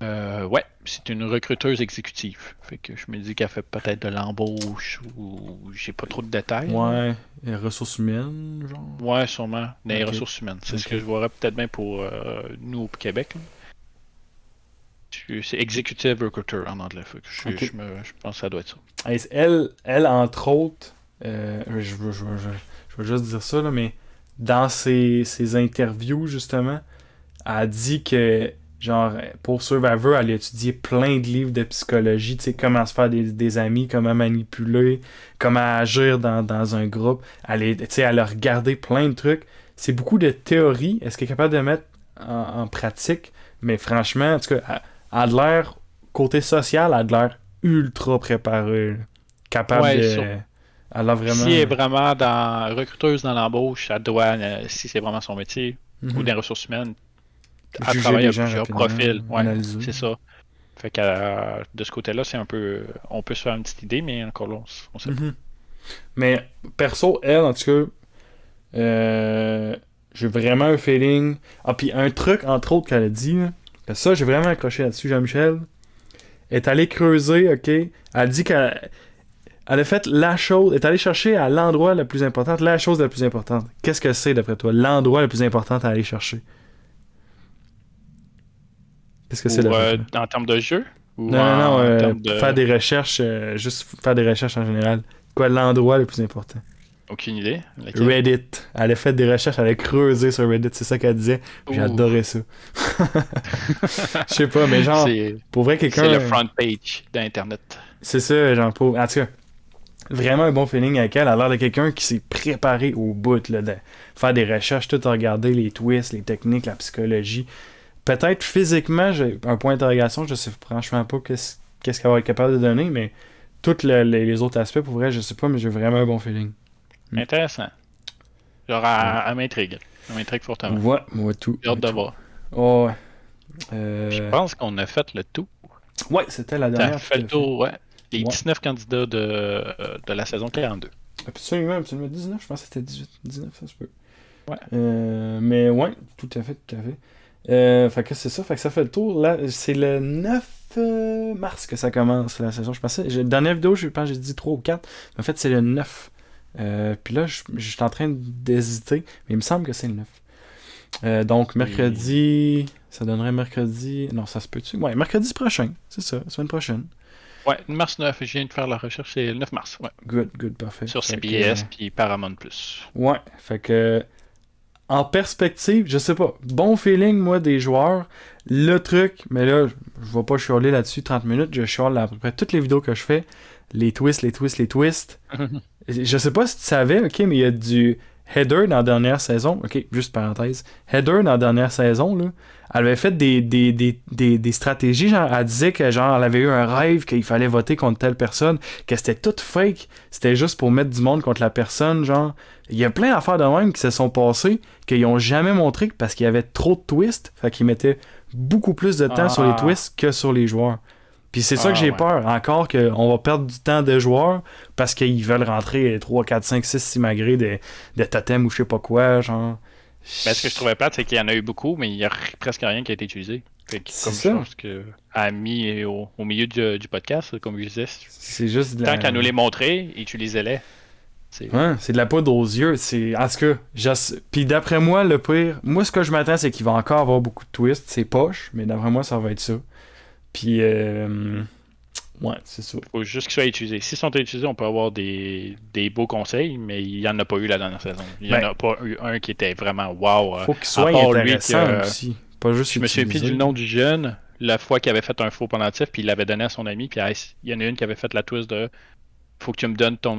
Ouais, c'est une recruteuse exécutive. Fait que je me dis qu'elle fait peut-être de l'embauche ou j'ai pas trop de détails. Ouais, ressources humaines, genre. Ouais, sûrement. Des Ok. ressources humaines. C'est ce Ok. que je vois peut-être bien pour nous au Québec. Là. C'est Executive Recruiter en anglais. Fait que Ok. je pense que ça doit être ça. Hey, elle, entre autres, je veux juste dire ça, là, mais dans ses interviews, justement, elle a dit que, genre, pour Survivor, elle a étudié plein de livres de psychologie, tu sais, comment se faire des amis, comment manipuler, comment agir dans un groupe. Tu sais, elle a regardé plein de trucs. C'est beaucoup de théorie. Est-ce qu'elle est capable de mettre en pratique? Mais franchement, en tout cas, elle a de l'air, côté social, elle a de l'air ultra préparée, là. Capable Ouais, de... Elle a si elle est vraiment... vraiment recruteuse dans l'embauche, elle doit, si c'est vraiment son métier, ou Mhm. des ressources humaines, elle Juger travaille les à gens plusieurs rapidement, profils. Ouais, analyser. c'est ça. Fait que de ce côté-là, c'est un peu. On peut se faire une petite idée, mais encore là, on sait pas. Mhm. Mais perso, elle, en tout cas, j'ai vraiment un feeling. Ah, puis un truc, entre autres, qu'elle a dit, là, que ça, j'ai vraiment accroché là-dessus, Jean-Michel. Elle est allée creuser, ok? Elle a dit elle a fait la chose, elle est allée chercher à l'endroit le plus important, la chose la plus importante. Qu'est-ce que c'est, d'après toi, l'endroit le plus important à aller chercher? Qu'est-ce que c'est, Ou d'après toi? en termes de jeu, ou Non, en termes pour faire de. des recherches, juste faire des recherches en général. Quoi, l'endroit le plus important? Aucune idée. Laquelle? Reddit. Elle a fait des recherches, elle a creusé sur Reddit, c'est ça qu'elle disait. Puis j'ai Ouh. adoré ça. Je sais pas, mais genre, c'est pour vrai, c'est le quelqu'un. front page d'Internet. C'est ça, genre, pour. En tout cas, vraiment un bon feeling avec elle. Elle a l'air de quelqu'un qui s'est préparé au bout, là, de faire des recherches, tout regarder, les twists, les techniques, la psychologie. Peut-être physiquement, j'ai un point d'interrogation, je sais franchement pas qu'est-ce qu'elle va être capable de donner, mais tous les autres aspects, pour vrai, je sais pas, mais j'ai vraiment un bon feeling. Intéressant. Genre, Ouais. elle m'intrigue. Elle m'intrigue fortement. Ouais, moi tout. J'ai hâte de voir. Oh, ouais. Je pense qu'on a fait le tout. Ouais, c'était la Ça dernière, fait tout le à fait. tour, ouais. Les Ouais. 19 candidats de la saison 42. Absolument, absolument. 19, je pense que c'était 18. 19, ça se peut. Ouais. Mais ouais, tout à fait, tout à fait. Fait que c'est ça, fait que ça fait le tour. Là, c'est le 9 mars que ça commence la saison. Je pensais, la dernière vidéo, je pense que j'ai dit 3 ou 4. Mais en fait, c'est le 9. Puis là, je suis en train d'hésiter, mais il me semble que c'est le 9. Donc, mercredi, ça donnerait mercredi. Non, ça se peut-tu? Ouais, mercredi prochain, c'est ça, la semaine prochaine. Ouais, mars 9, je viens de faire la recherche, c'est le 9 mars. Ouais. Good, parfait. Sur Fait CBS que, puis Paramount+. ouais, fait que en perspective, je sais pas, bon feeling, moi, des joueurs. Le truc, mais là, je vais pas chialer là-dessus 30 minutes, je chiale à peu près toutes les vidéos que je fais. Les twists. Je sais pas si tu savais, ok, mais il y a du Heather dans la dernière saison. Ok, juste parenthèse. Heather dans la dernière saison, là, elle avait fait des stratégies. Genre, elle disait que genre elle avait eu un rêve qu'il fallait voter contre telle personne, que c'était tout fake. C'était juste pour mettre du monde contre la personne. Genre, il y a plein d'affaires de même qui se sont passées qu'ils ont jamais montré parce qu'il y avait trop de twists. Fait qu'ils mettaient beaucoup plus de temps sur les twists que sur les joueurs. Puis c'est ça que j'ai peur. Encore qu'on va perdre du temps de joueurs parce qu'ils veulent rentrer 3, 4, 5, 6 simagrées de totems ou je sais pas quoi. Genre. Mais ce que je trouvais plate, c'est qu'il y en a eu beaucoup, mais il y a presque rien qui a été utilisé. Fait que, C'est comme ça. je pense que a mis au milieu du podcast, comme je disais, C'est juste de tant la... qu'à nous les montrer, utilisez-les. C'est Ouais, c'est de la poudre aux yeux. En tout cas, puis d'après moi, le pire, moi ce que je m'attends, c'est qu'il va encore avoir beaucoup de twists. C'est poche, mais d'après moi, ça va être ça. Puis, ouais, c'est ça. faut juste qu'ils soient utilisés. S'ils sont utilisés, on peut avoir des beaux conseils, mais il n'y en a pas eu la dernière saison. Il n'y en a pas eu un qui était vraiment wow. Faut qu'il soit à part lui intéressant aussi. Pas juste je me souviens plus utilisé. du nom du jeune, la fois qu'il avait fait un faux pendentif, puis il l'avait donné à son ami, puis il y en a une qui avait fait la twist de faut que tu me donnes ton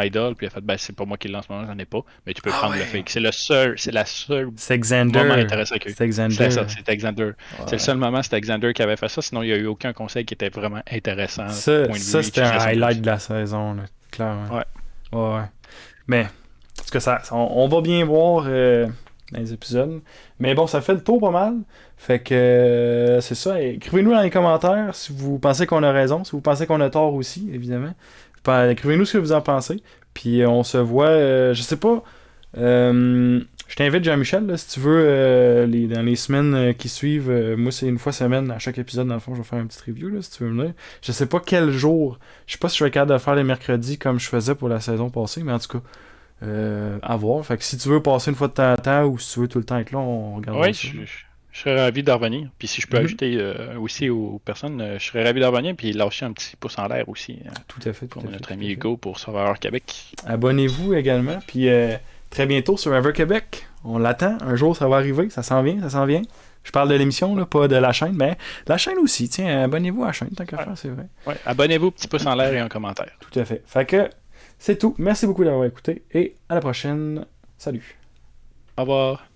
idol. Puis il a fait, ben, c'est pas moi qui l'ai en ce moment, j'en ai pas. Mais tu peux Ah prendre le ouais. fake. C'est la seule C'est moment Xander. intéressant avec eux. C'est C'est Xander. ça, c'était Xander. C'est le Ouais. seul moment, c'était Xander qui avait fait ça. Sinon, il n'y a eu aucun conseil qui était vraiment intéressant, Ça, point de ça vue c'était un utilisation de highlight cartes. de la saison, là, clairement. Ouais. Ouais, ouais. Mais, parce que on va bien voir dans les épisodes. Mais bon, ça fait le tour pas mal. Fait que c'est ça. Écrivez-nous dans les commentaires si vous pensez qu'on a raison, si vous pensez qu'on a tort aussi, évidemment. Écrivez-nous ce que vous en pensez. Puis on se voit, je sais pas. Je t'invite, Jean-Michel, là, si tu veux, dans les semaines qui suivent. Moi, c'est une fois semaine, à chaque épisode, dans le fond, je vais faire un petit review, là, si tu veux venir. Je sais pas quel jour. Je sais pas si je vais être capable de faire les mercredis comme je faisais pour la saison passée, mais en tout cas, à voir. Fait que si tu veux passer une fois de temps en temps ou si tu veux tout le temps être là, on regardera Oui, ça. je serais ravi d'en revenir. Puis si je peux Mhm. ajouter aussi aux personnes, je serais ravi d'en revenir. Puis lâcher un petit pouce en l'air aussi Tout à fait, tout pour à fait. notre Tout à ami fait. Hugo pour Sauveur Québec. Abonnez-vous également. Puis très bientôt sur Ever Québec. On l'attend. Un jour, ça va arriver. Ça s'en vient, ça s'en vient. Je parle de l'émission, là, pas de la chaîne, mais la chaîne aussi. Tiens, abonnez-vous à la chaîne, tant qu'à faire, c'est vrai. Ouais, abonnez-vous, petit pouce en l'air et un commentaire. Tout à fait. Fait que c'est tout. Merci beaucoup d'avoir écouté et à la prochaine. Salut. Au revoir.